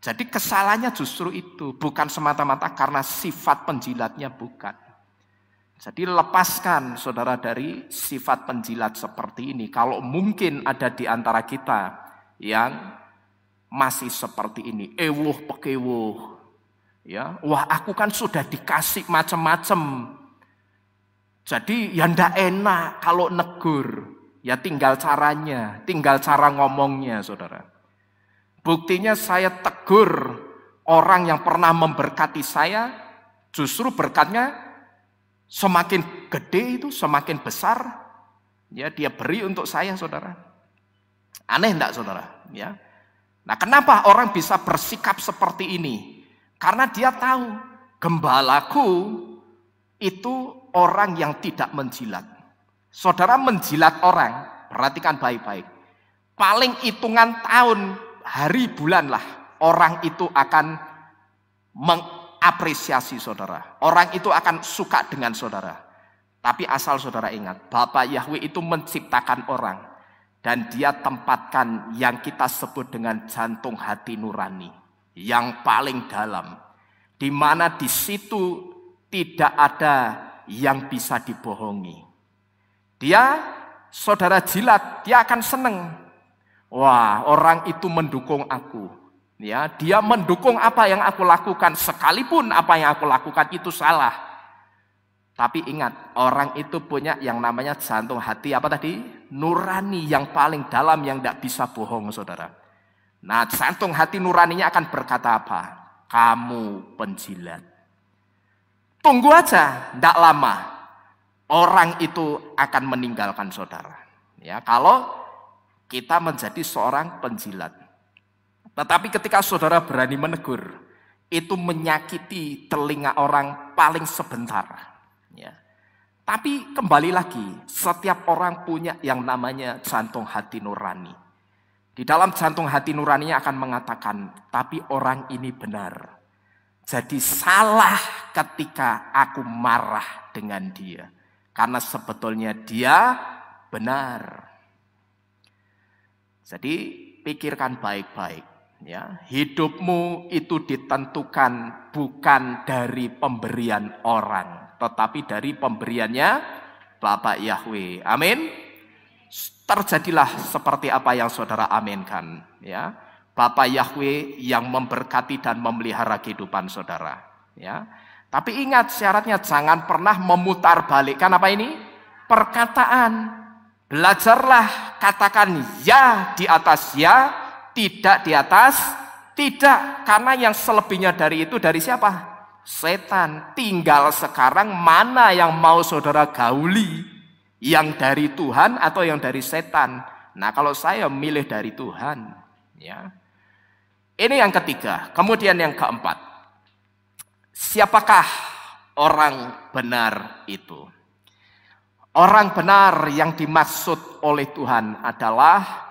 Jadi kesalahannya justru itu, bukan semata-mata karena sifat penjilatnya, bukan. Jadi lepaskan saudara dari sifat penjilat seperti ini. Kalau mungkin ada di antara kita yang masih seperti ini, ewuh pekewuh. Ya, wah aku kan sudah dikasih macam-macam. Jadi ya ndak enak kalau negur. Ya tinggal caranya, tinggal cara ngomongnya saudara. Buktinya saya tegur orang yang pernah memberkati saya, justru berkatnya semakin gede itu, semakin besar, ya dia beri untuk saya, saudara. Aneh enggak, saudara? Ya. Nah, kenapa orang bisa bersikap seperti ini? Karena dia tahu gembalaku itu orang yang tidak menjilat. Saudara menjilat orang, perhatikan baik-baik. Paling hitungan tahun, hari, bulan lah, orang itu akan apresiasi saudara. Orang itu akan suka dengan saudara. Tapi asal saudara ingat, Bapak Yahweh itu menciptakan orang. Dan dia tempatkan yang kita sebut dengan jantung hati nurani. Yang paling dalam. Di mana di situ tidak ada yang bisa dibohongi. Dia, saudara jilat, dia akan seneng. Wah, orang itu mendukung aku. Ya, dia mendukung apa yang aku lakukan, sekalipun apa yang aku lakukan itu salah. Tapi ingat, orang itu punya yang namanya jantung hati apa tadi? Nurani yang paling dalam yang tidak bisa bohong, saudara. Nah, jantung hati nuraninya akan berkata apa? Kamu penjilat. Tunggu aja, tidak lama. Orang itu akan meninggalkan saudara. Ya, kalau kita menjadi seorang penjilat. Tetapi ketika saudara berani menegur, itu menyakiti telinga orang paling sebentar. Ya. Tapi kembali lagi, setiap orang punya yang namanya jantung hati nurani. Di dalam jantung hati nuraninya akan mengatakan, tapi orang ini benar. Jadi salah ketika aku marah dengan dia. Karena sebetulnya dia benar. Jadi pikirkan baik-baik. Ya, hidupmu itu ditentukan bukan dari pemberian orang, tetapi dari pemberiannya Bapak Yahweh. Amin. Terjadilah seperti apa yang saudara aminkan. Ya, Bapak Yahweh yang memberkati dan memelihara kehidupan saudara. Ya, tapi ingat syaratnya jangan pernah memutarbalikkan apa ini? Perkataan. Belajarlah katakan ya di atas ya, tidak di atas tidak. Karena yang selebihnya dari itu dari siapa? Setan. Tinggal sekarang mana yang mau saudara gauli? Yang dari Tuhan atau yang dari setan? Nah, kalau saya milih dari Tuhan, ya. Ini yang ketiga. Kemudian yang keempat. Siapakah orang benar itu? Orang benar yang dimaksud oleh Tuhan adalah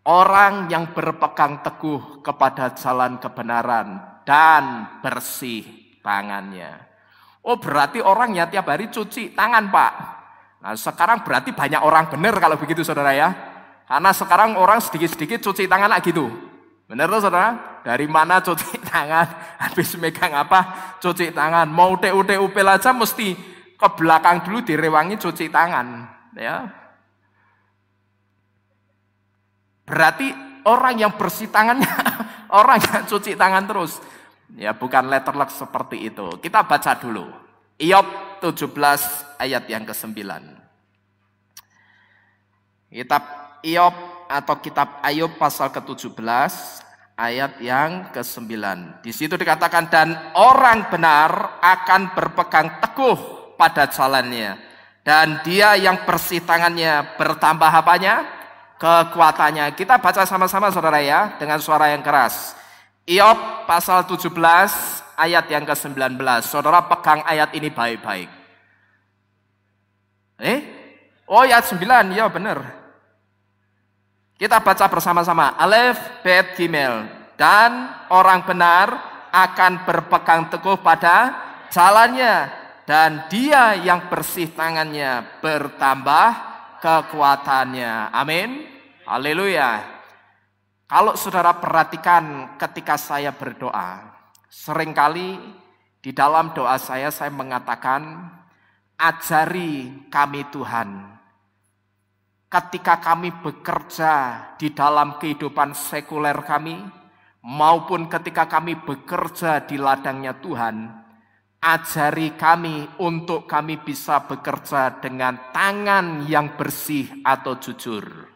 orang yang berpegang teguh kepada jalan kebenaran dan bersih tangannya. Oh, berarti orangnya tiap hari cuci tangan, Pak. Nah, sekarang berarti banyak orang benar kalau begitu, saudara ya. Karena sekarang orang sedikit-sedikit cuci tangan lah gitu. Benar tuh, saudara? Dari mana cuci tangan? Habis megang apa? Cuci tangan. Mau TU-TU aja mesti ke belakang dulu direwangi cuci tangan, ya. Berarti orang yang bersih tangannya orang yang cuci tangan terus. Ya, bukan letterlock seperti itu. Kita baca dulu. Iyob 17 ayat yang ke-9. Kitab Iyob atau kitab Ayub pasal ke-17 ayat yang ke-9. Di situ dikatakan, dan orang benar akan berpegang teguh pada jalannya, dan dia yang bersih tangannya bertambah apanya? Kekuatannya. Kita baca sama-sama, saudara ya, dengan suara yang keras. Iyob pasal 17 ayat yang ke-19. Saudara pegang ayat ini baik-baik. Oh, ayat 9, ya benar. Kita baca bersama-sama. Alef, Bet, Gimel. Dan orang benar akan berpegang teguh pada jalannya, dan dia yang bersih tangannya bertambah kekuatannya. Amin. Haleluya. Kalau saudara perhatikan ketika saya berdoa, seringkali di dalam doa saya mengatakan, ajari kami Tuhan. Ketika kami bekerja di dalam kehidupan sekuler kami, maupun ketika kami bekerja di ladangnya Tuhan, ajari kami untuk kami bisa bekerja dengan tangan yang bersih atau jujur.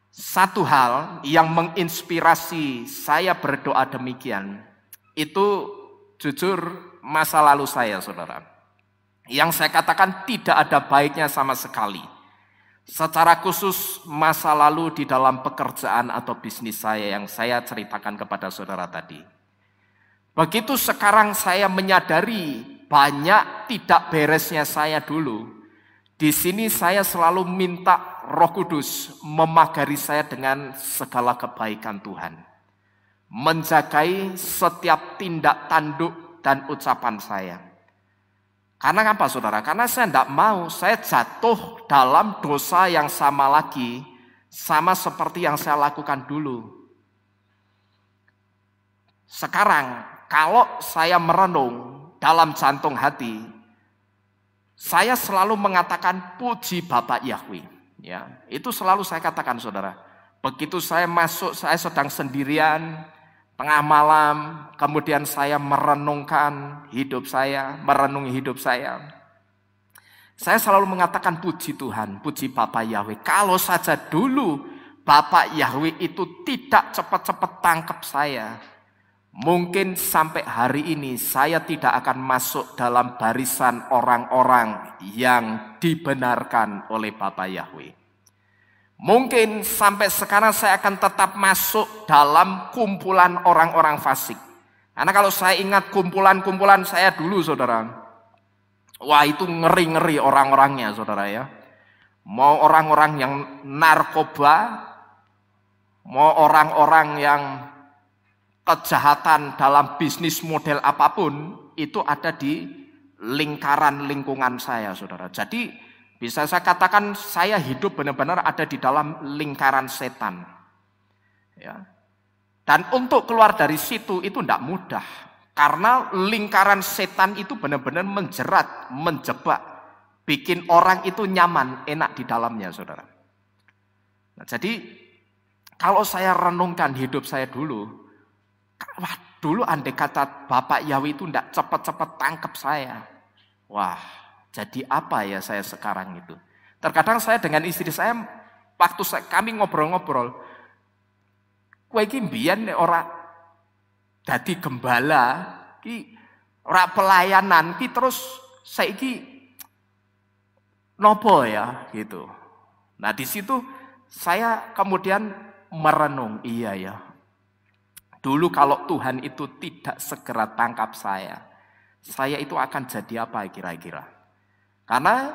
Satu hal yang menginspirasi saya berdoa demikian, itu jujur masa lalu saya, saudara. Yang saya katakan tidak ada baiknya sama sekali. Secara khusus masa lalu di dalam pekerjaan atau bisnis saya yang saya ceritakan kepada saudara tadi. Begitu sekarang saya menyadari banyak tidak beresnya saya dulu. Di sini saya selalu minta Roh Kudus memagari saya dengan segala kebaikan Tuhan. Menjagai setiap tindak tanduk dan ucapan saya. Karena apa, saudara? Karena saya tidak mau saya jatuh dalam dosa yang sama lagi, sama seperti yang saya lakukan dulu. Sekarang, kalau saya merenung dalam jantung hati, saya selalu mengatakan puji Bapak Yahweh. Ya, itu selalu saya katakan, saudara. Begitu saya masuk, saya sedang sendirian, tengah malam, kemudian saya merenungkan hidup saya, merenungi hidup saya. Saya selalu mengatakan puji Tuhan, puji Bapak Yahweh. Kalau saja dulu Bapak Yahweh itu tidak cepat-cepat tangkap saya, mungkin sampai hari ini saya tidak akan masuk dalam barisan orang-orang yang dibenarkan oleh Bapak Yahweh. Mungkin sampai sekarang saya akan tetap masuk dalam kumpulan orang-orang fasik. Karena kalau saya ingat kumpulan-kumpulan saya dulu, saudara, wah itu ngeri-ngeri orang-orangnya, saudara ya. Mau orang-orang yang narkoba, mau orang-orang yang kejahatan dalam bisnis model apapun, itu ada di lingkaran lingkungan saya, saudara. Jadi bisa saya katakan saya hidup benar-benar ada di dalam lingkaran setan. Ya. Dan untuk keluar dari situ itu tidak mudah. Karena lingkaran setan itu benar-benar menjerat, menjebak. Bikin orang itu nyaman, enak di dalamnya, saudara. Nah, jadi kalau saya renungkan hidup saya dulu, wah, dulu andai kata Bapak Yahweh itu tidak cepat-cepat tangkap saya. Wah, jadi apa ya saya sekarang itu? Terkadang saya dengan istri saya, waktu kami ngobrol-ngobrol, kowe iki mbiyen nek ora dadi gembala, ki ora pelayanan, ki terus saiki nopo ya gitu. Nah di situ saya kemudian merenung, iya ya. Dulu kalau Tuhan itu tidak segera tangkap saya itu akan jadi apa kira-kira? Karena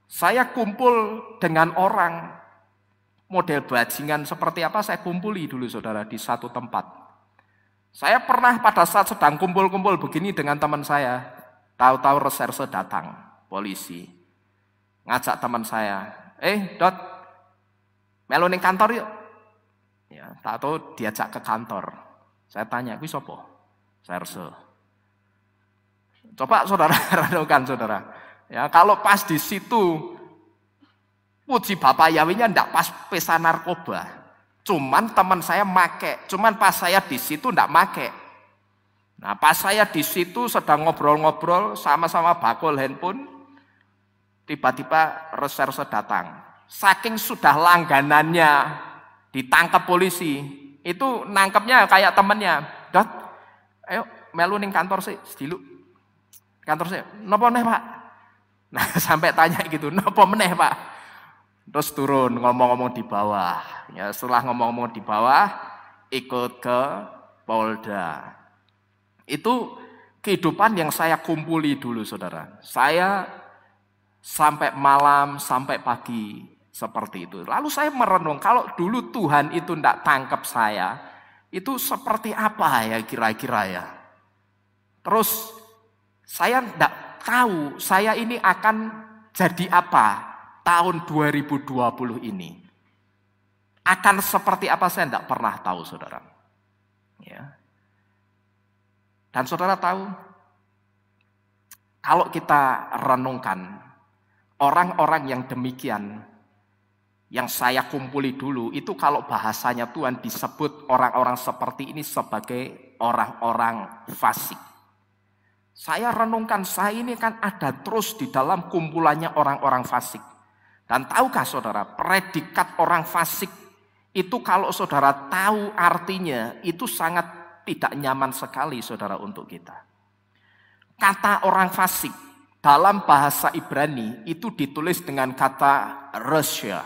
saya kumpul dengan orang model bajingan seperti apa saya kumpuli dulu saudara di satu tempat. Saya pernah pada saat sedang kumpul-kumpul begini dengan teman saya, tahu-tahu reserse datang, polisi. Ngajak teman saya, Dot, melu ning kantor yuk. Ya, tahu diajak ke kantor. Saya tanya, kuwi sapa? Reserse. Coba saudara renungkan saudara. Ya, kalau pas di situ puji Bapak Yahweh-nya ndak pas pesta narkoba. Cuman teman saya make, cuman pas saya di situ ndak make. Nah, pas saya di situ sedang ngobrol-ngobrol sama-sama bakul handphone, tiba-tiba reserse datang. Saking sudah langganannya ditangkap polisi, itu nangkepnya kayak temennya. Dot, ayo melu ning kantor sih, sediluk. Kantor sih, napa meneh Pak? Nah sampai tanya gitu, napa meneh Pak? Terus turun ngomong-ngomong di bawah. Ya setelah ngomong-ngomong di bawah, ikut ke Polda. Itu kehidupan yang saya kumpuli dulu saudara. Saya sampai malam, sampai pagi seperti itu. Lalu saya merenung, kalau dulu Tuhan itu tidak tangkap saya, itu seperti apa ya kira-kira ya. Terus saya tidak tahu saya ini akan jadi apa tahun 2020 ini. Akan seperti apa saya tidak pernah tahu saudara. Ya. Dan saudara tahu, kalau kita renungkan, orang-orang yang demikian, yang saya kumpuli dulu, itu kalau bahasanya Tuhan disebut orang-orang seperti ini sebagai orang-orang fasik. Saya renungkan, saya ini kan ada terus di dalam kumpulannya orang-orang fasik. Dan tahukah saudara, predikat orang fasik itu kalau saudara tahu artinya, itu sangat tidak nyaman sekali saudara untuk kita. Kata orang fasik dalam bahasa Ibrani itu ditulis dengan kata rasha,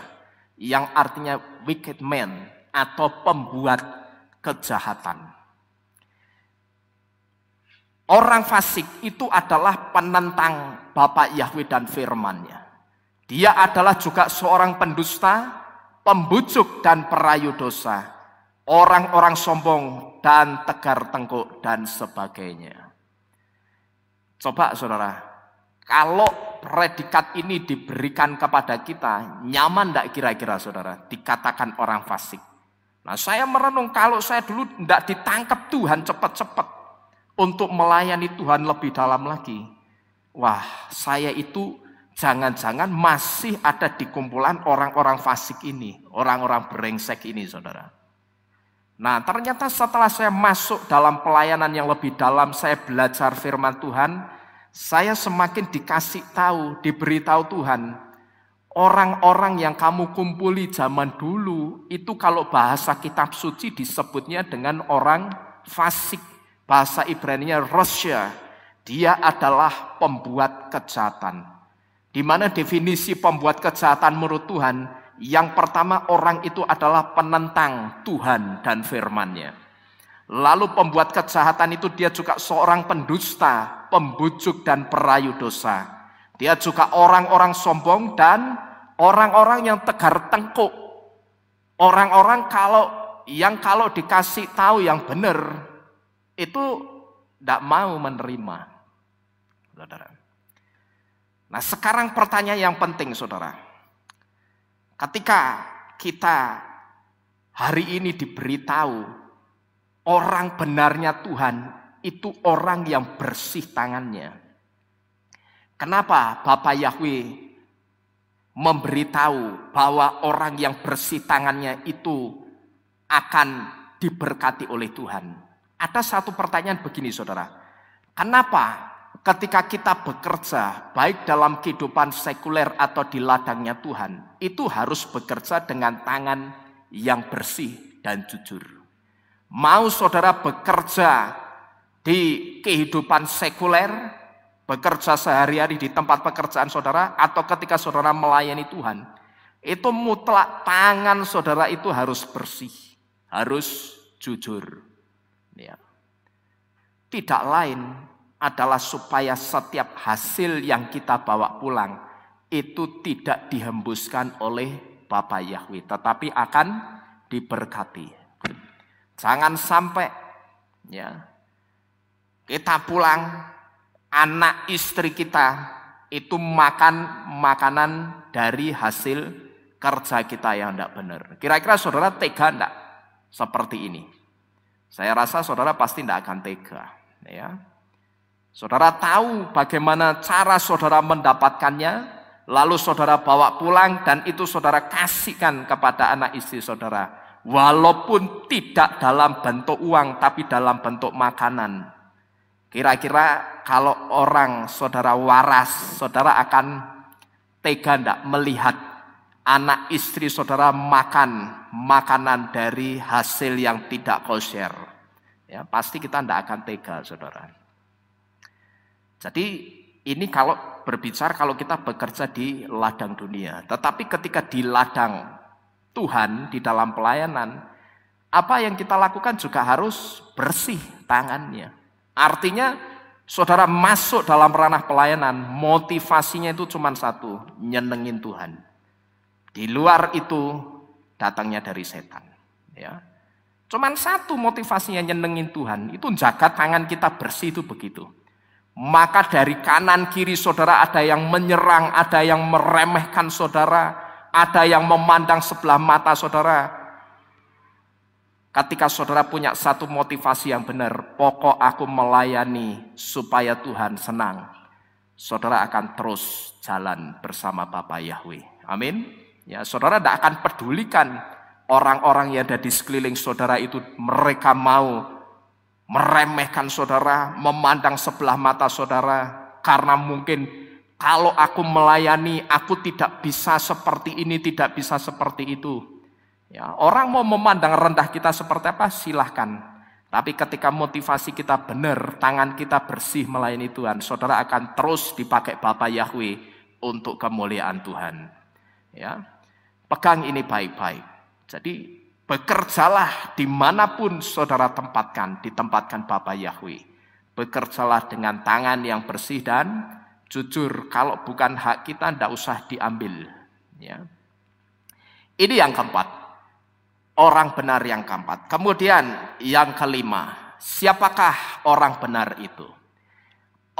yang artinya wicked man atau pembuat kejahatan. Orang fasik itu adalah penentang Bapak Yahweh dan firman-Nya. Dia adalah juga seorang pendusta, pembujuk dan perayu dosa, orang-orang sombong dan tegar tengkuk dan sebagainya. Coba saudara, kalau predikat ini diberikan kepada kita, nyaman tidak kira-kira saudara dikatakan orang fasik? Nah saya merenung, kalau saya dulu tidak ditangkap Tuhan cepat-cepat untuk melayani Tuhan lebih dalam lagi, wah saya itu jangan-jangan masih ada di kumpulan orang-orang fasik ini, orang-orang brengsek ini saudara. Nah ternyata setelah saya masuk dalam pelayanan yang lebih dalam, saya belajar firman Tuhan, saya semakin dikasih tahu, diberitahu Tuhan, orang-orang yang kamu kumpuli zaman dulu, itu kalau bahasa kitab suci disebutnya dengan orang fasik. Bahasa Ibrani-nya rasha, dia adalah pembuat kejahatan. Di mana definisi pembuat kejahatan menurut Tuhan, yang pertama orang itu adalah penentang Tuhan dan firman-Nya. Lalu pembuat kejahatan itu dia juga seorang pendusta, pembujuk dan perayu dosa. Dia juga orang-orang sombong dan orang-orang yang tegar tengkuk. Orang-orang kalau dikasih tahu yang benar, itu tidak mau menerima, saudara. Nah sekarang pertanyaan yang penting saudara. Ketika kita hari ini diberitahu orang benarnya Tuhan itu orang yang bersih tangannya. Kenapa Bapak Yahweh memberitahu bahwa orang yang bersih tangannya itu akan diberkati oleh Tuhan? Ada satu pertanyaan begini saudara. Kenapa ketika kita bekerja, baik dalam kehidupan sekuler atau di ladangnya Tuhan, itu harus bekerja dengan tangan yang bersih dan jujur. Mau saudara bekerja di kehidupan sekuler, bekerja sehari-hari di tempat pekerjaan saudara, atau ketika saudara melayani Tuhan, itu mutlak tangan saudara itu harus bersih, harus jujur. Ya. Tidak lain adalah supaya setiap hasil yang kita bawa pulang itu tidak dihembuskan oleh Bapa Yahweh, tetapi akan diberkati. Jangan sampai ya kita pulang, anak istri kita itu makan makanan dari hasil kerja kita yang tidak benar. Kira-kira saudara tega enggak seperti ini? Saya rasa saudara pasti tidak akan tega. Ya. Saudara tahu bagaimana cara saudara mendapatkannya, lalu saudara bawa pulang dan itu saudara kasihkan kepada anak istri saudara. Walaupun tidak dalam bentuk uang, tapi dalam bentuk makanan. Kira-kira kalau orang saudara waras, saudara akan tega enggak melihat anak istri saudara makan makanan dari hasil yang tidak kosher? Ya, pasti kita enggak akan tega, saudara. Jadi ini kalau berbicara kalau kita bekerja di ladang dunia. Tetapi ketika di ladang Tuhan, di dalam pelayanan, apa yang kita lakukan juga harus bersih tangannya. Artinya saudara masuk dalam ranah pelayanan, motivasinya itu cuma satu, nyenengin Tuhan. Di luar itu datangnya dari setan. Ya. Cuman satu motivasinya nyenengin Tuhan, itu jaga tangan kita bersih itu begitu. Maka dari kanan kiri saudara ada yang menyerang, ada yang meremehkan saudara, ada yang memandang sebelah mata saudara. Ketika saudara punya satu motivasi yang benar, pokok aku melayani supaya Tuhan senang, saudara akan terus jalan bersama Bapa Yahweh. Amin. Ya, saudara tidak akan pedulikan orang-orang yang ada di sekeliling saudara itu, mereka mau meremehkan saudara, memandang sebelah mata saudara, karena mungkin kalau aku melayani, aku tidak bisa seperti ini, tidak bisa seperti itu. Ya, orang mau memandang rendah kita seperti apa, silahkan. Tapi ketika motivasi kita benar, tangan kita bersih melayani Tuhan, saudara akan terus dipakai Bapa Yahweh untuk kemuliaan Tuhan. Ya, pegang ini baik-baik. Jadi bekerjalah dimanapun saudara ditempatkan Bapa Yahweh. Bekerjalah dengan tangan yang bersih dan jujur. Kalau bukan hak kita, tidak usah diambil. Ya. Ini yang keempat. Orang benar yang keempat. Kemudian yang kelima. Siapakah orang benar itu?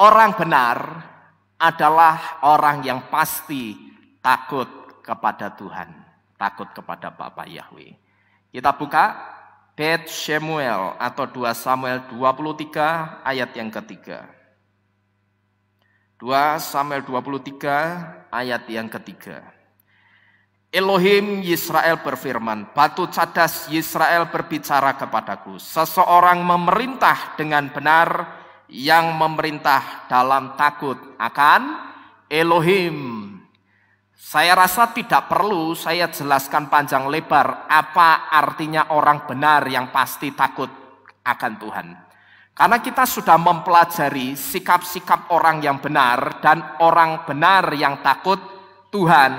Orang benar adalah orang yang pasti takut kepada Tuhan. Takut kepada Bapa Yahweh. Kita buka Bet Shemuel atau 2 Samuel 23 ayat yang ketiga. 2 Samuel 23 ayat yang ketiga. Elohim Yisrael berfirman, batu cadas Yisrael berbicara kepadaku. Seseorang memerintah dengan benar, yang memerintah dalam takut akan Elohim. Saya rasa tidak perlu saya jelaskan panjang lebar apa artinya orang benar yang pasti takut akan Tuhan. Karena kita sudah mempelajari sikap-sikap orang yang benar dan orang benar yang takut Tuhan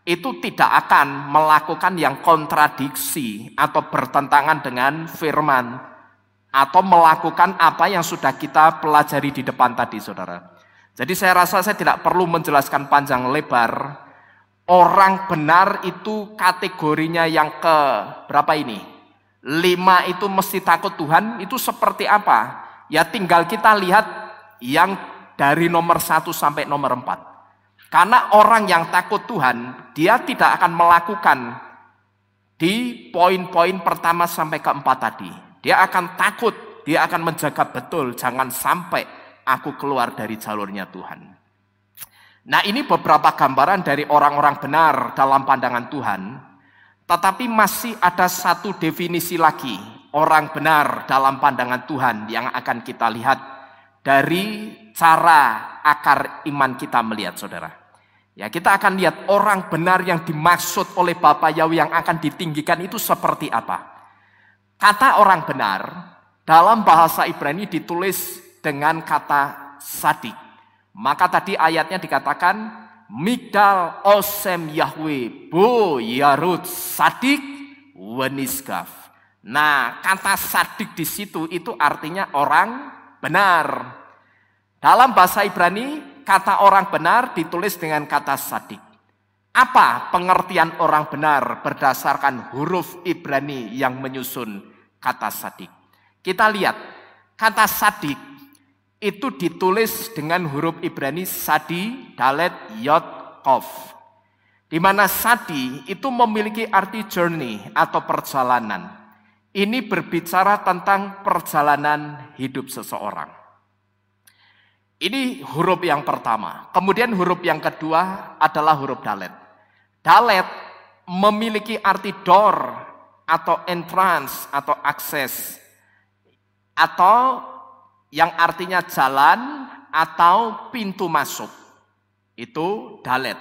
itu tidak akan melakukan yang kontradiksi atau bertentangan dengan firman atau melakukan apa yang sudah kita pelajari di depan tadi, saudara. Jadi saya rasa saya tidak perlu menjelaskan panjang lebar. Orang benar itu kategorinya yang ke berapa ini? 5 itu mesti takut Tuhan, itu seperti apa? Ya tinggal kita lihat yang dari nomor 1 sampai nomor 4. Karena orang yang takut Tuhan, dia tidak akan melakukan di poin-poin pertama sampai keempat tadi. Dia akan takut, dia akan menjaga betul, jangan sampai aku keluar dari jalurnya Tuhan. Nah, ini beberapa gambaran dari orang-orang benar dalam pandangan Tuhan. Tetapi masih ada satu definisi lagi, orang benar dalam pandangan Tuhan yang akan kita lihat dari cara akar iman kita melihat, saudara. Ya, kita akan lihat orang benar yang dimaksud oleh Bapa Yahwe yang akan ditinggikan itu seperti apa. Kata orang benar dalam bahasa Ibrani ditulis dengan kata sadik. Maka tadi ayatnya dikatakan Migdal Osem Yahwe Bo Yarut Sadik Weniskaf. Nah, kata sadik di situ itu artinya orang benar. Dalam bahasa Ibrani, kata orang benar ditulis dengan kata sadik. Apa pengertian orang benar berdasarkan huruf Ibrani yang menyusun kata sadik? Kita lihat, kata sadik itu ditulis dengan huruf Ibrani Sadi, Dalet, Yod, Kof. Di mana Sadi itu memiliki arti journey atau perjalanan. Ini berbicara tentang perjalanan hidup seseorang. Ini huruf yang pertama. Kemudian huruf yang kedua adalah huruf Dalet. Dalet memiliki arti door atau entrance atau akses. Atau yang artinya jalan atau pintu masuk. Itu Dalet.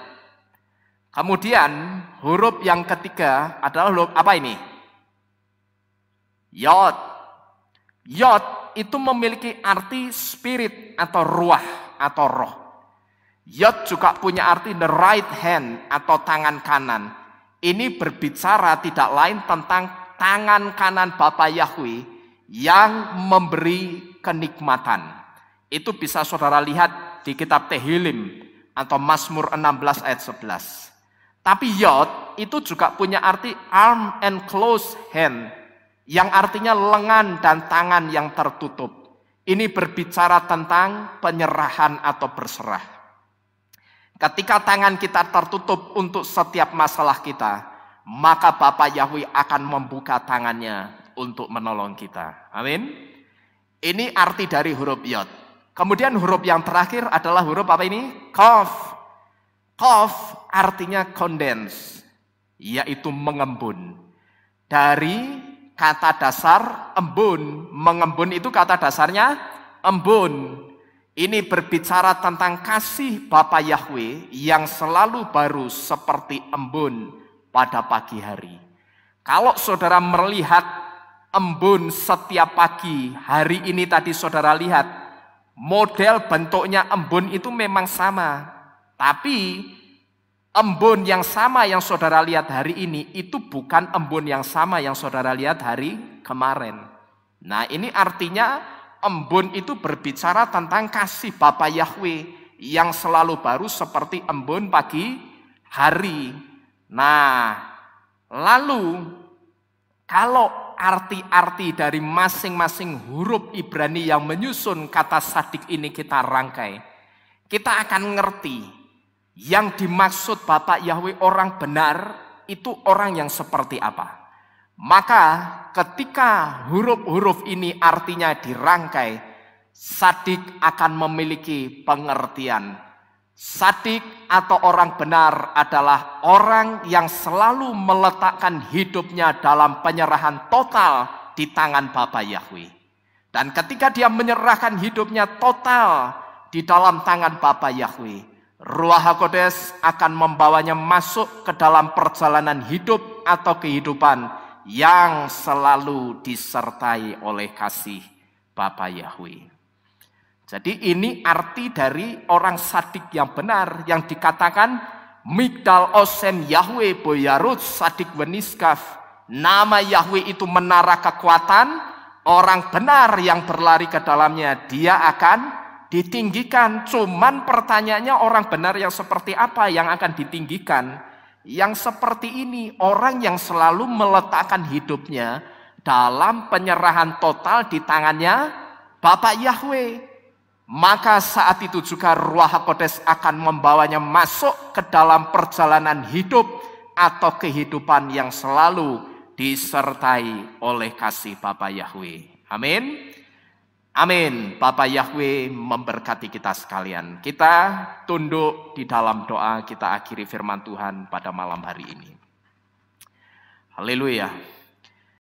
Kemudian huruf yang ketiga adalah huruf apa ini? Yod. Yod itu memiliki arti spirit atau ruah atau roh. Yod juga punya arti the right hand atau tangan kanan. Ini berbicara tidak lain tentang tangan kanan Bapa Yahwe yang memberi kenikmatan. Itu bisa saudara lihat di kitab Tehillim atau Mazmur 16 ayat 11. Tapi Yod itu juga punya arti arm and close hand, yang artinya lengan dan tangan yang tertutup. Ini berbicara tentang penyerahan atau berserah. Ketika tangan kita tertutup untuk setiap masalah kita, maka Bapa Yahwe akan membuka tangannya untuk menolong kita. Amin. Ini arti dari huruf Yod. Kemudian huruf yang terakhir adalah huruf apa ini? Kof. Kof artinya condense, yaitu mengembun. Dari kata dasar embun. Mengembun itu kata dasarnya embun. Ini berbicara tentang kasih Bapa Yahwe yang selalu baru seperti embun pada pagi hari. Kalau saudara melihat embun setiap pagi, hari ini tadi saudara lihat, model bentuknya embun itu memang sama. Tapi embun yang sama yang saudara lihat hari ini, itu bukan embun yang sama yang saudara lihat hari kemarin. Nah, ini artinya embun itu berbicara tentang kasih Bapa Yahwe yang selalu baru seperti embun pagi hari. Nah, lalu kalau arti-arti dari masing-masing huruf Ibrani yang menyusun kata sadik ini kita rangkai, kita akan ngerti yang dimaksud Bapa Yahwe orang benar itu orang yang seperti apa. Maka ketika huruf-huruf ini artinya dirangkai, sadik akan memiliki pengertian. Sadik atau orang benar adalah orang yang selalu meletakkan hidupnya dalam penyerahan total di tangan Bapa Yahwe. Dan ketika dia menyerahkan hidupnya total di dalam tangan Bapa Yahwe, Ruach HaKodes akan membawanya masuk ke dalam perjalanan hidup atau kehidupan yang selalu disertai oleh kasih Bapa Yahwe. Jadi ini arti dari orang sadik yang benar yang dikatakan Migdal Osem Yahwe Boyarut Sadik Weniskaf. Nama Yahwe itu menara kekuatan, orang benar yang berlari ke dalamnya dia akan ditinggikan. Cuman pertanyaannya orang benar yang seperti apa yang akan ditinggikan? Yang seperti ini, orang yang selalu meletakkan hidupnya dalam penyerahan total di tangannya Bapa Yahwe. Maka saat itu juga Ruach HaKodes akan membawanya masuk ke dalam perjalanan hidup atau kehidupan yang selalu disertai oleh kasih Bapa Yahwe. Amin. Amin. Bapa Yahwe memberkati kita sekalian. Kita tunduk di dalam doa, kita akhiri firman Tuhan pada malam hari ini. Haleluya.